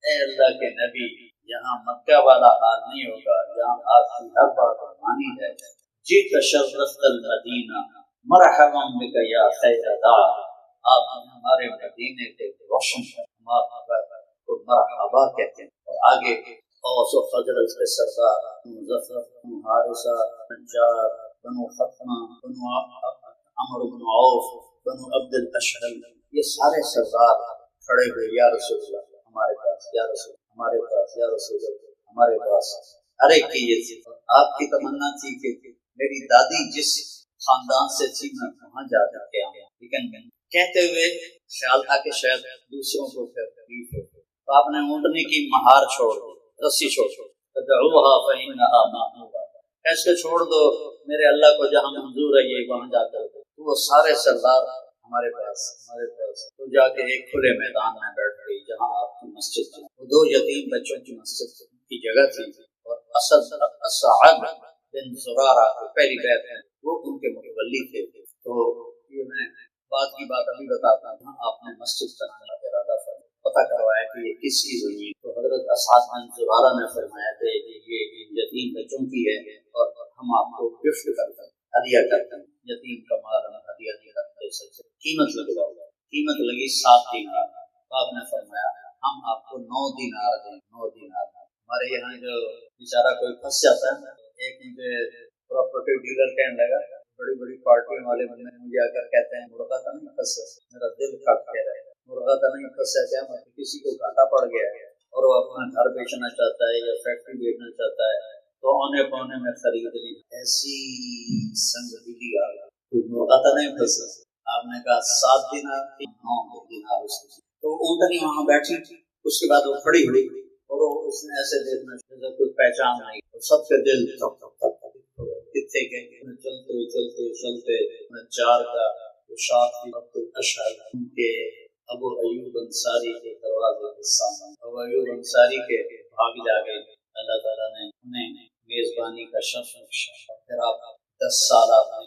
اے اللہ کے نبی یہاں مکہ والا حال نہیں ہوگا، یہاں آپ کی ہر بات مانی جائے، جئت شرفت المدینہ مرحبا بک یا خیر دار، آپ نے ہمارے مدینے کو روشن کر، ہمارے کو مرحبا کہتے ہیں، اور آگے اوس و خزرج کے سردار مظفر بن حارثہ، نجار، بنو ختمہ، بنو عمرو بن عوف، بنو عبد الاشہل، یہ سارے سردار کھڑے ہوئے، یا رسول اللہ ہمارے پاس، یا رسول ہمارے پاس، یا رسول اللہ ہمارے پاس، ہر ایک کی یہ تھی۔ آپ کی تمنا تھی کہ میری دادی جس خاندان سے تھی میں وہاں جا کر کے آؤں، لیکن کہتے ہوئے خیال تھا کہ شاید دوسروں کو پھر تکلیف ہو، تو آپ نے اونٹنی کی مہار چھوڑ دی، رسی چھوڑ دی، فدعوها فإنها مأمورة، ایسے چھوڑ دو، میرے اللہ کو جہاں منظور ہے یہ وہاں جا کر وہ سارے سردار ہمارے پاس تو جا کے ایک کھلے میدان میں بیٹھ گئی جہاں آپ کی مسجد بنی. وہ 2 یتیم بچوں کی مسجد کی جگہ تھی اور اسعد بن زرارہ پہلی بیعت میں وہ ان کے متولی تھے. تو یہ میں بات کی بات ابھی بتاتا ہوں. آپ نے مسجد بنانے کا ارادہ پتہ کروایا کہ یہ کس کی زمین. تو حضرت اسعد بن زرارہ نے فرمایا تھا کہ یہ یتیم بچوں کی ہے اور ہم آپ کو گفٹ کرتے ہیں، ہدیہ کرتے ہیں. یتیم کا مال ہم ہدیہ نہیں کرتے سکتے. قیمت لگواؤ. قیمت لگی 7 دینار. آپ نے فرمایا ہم آپ کو 9 دینار دیں. 9 دینار. ہمارے یہاں جو بیچارہ کوئی پھنس جاتا ہے، ایک مجھے پراپرٹی ڈیلر کہنے لگا، بڑی بڑی پارٹیوں والے مجھے آ کر کہتے ہیں مرغا تو نہیں پھنسا. میرا دل کٹ کے رہے، مرغا تو نہیں پھنسا کیا مطلب کسی کو گھاٹا پڑ گیا ہے اور وہ اپنا گھر بیچنا چاہتا ہے یا فیکٹری بیچنا چاہتا ہے تو اونے پونے میں خرید لی. ایسی سنگ دلی آ گئی، کوئی مرغا تو نہیں پھنسا. آپ نے کہا 7 دینار 9 دینار اس کی. تو اونٹنی وہاں بیٹھی، اس کے بعد وہ کھڑی ہوئی اور اس نے ایسے دیکھنا جیسے کوئی پہچان نہیں. سب کے دل تھک تھک تھک تھک کتنے گئے. چلتے چلتے چلتے نجار کا شاپ کی عبد الاشہر ان کے ابو ایوب انصاری کے دروازے کے سامنے. ابو ایوب انصاری کے بھاگ جاگے. اللہ تعالیٰ نے انہیں میزبانی کا شرف بخشا. پھر آپ 10 سال آپ نے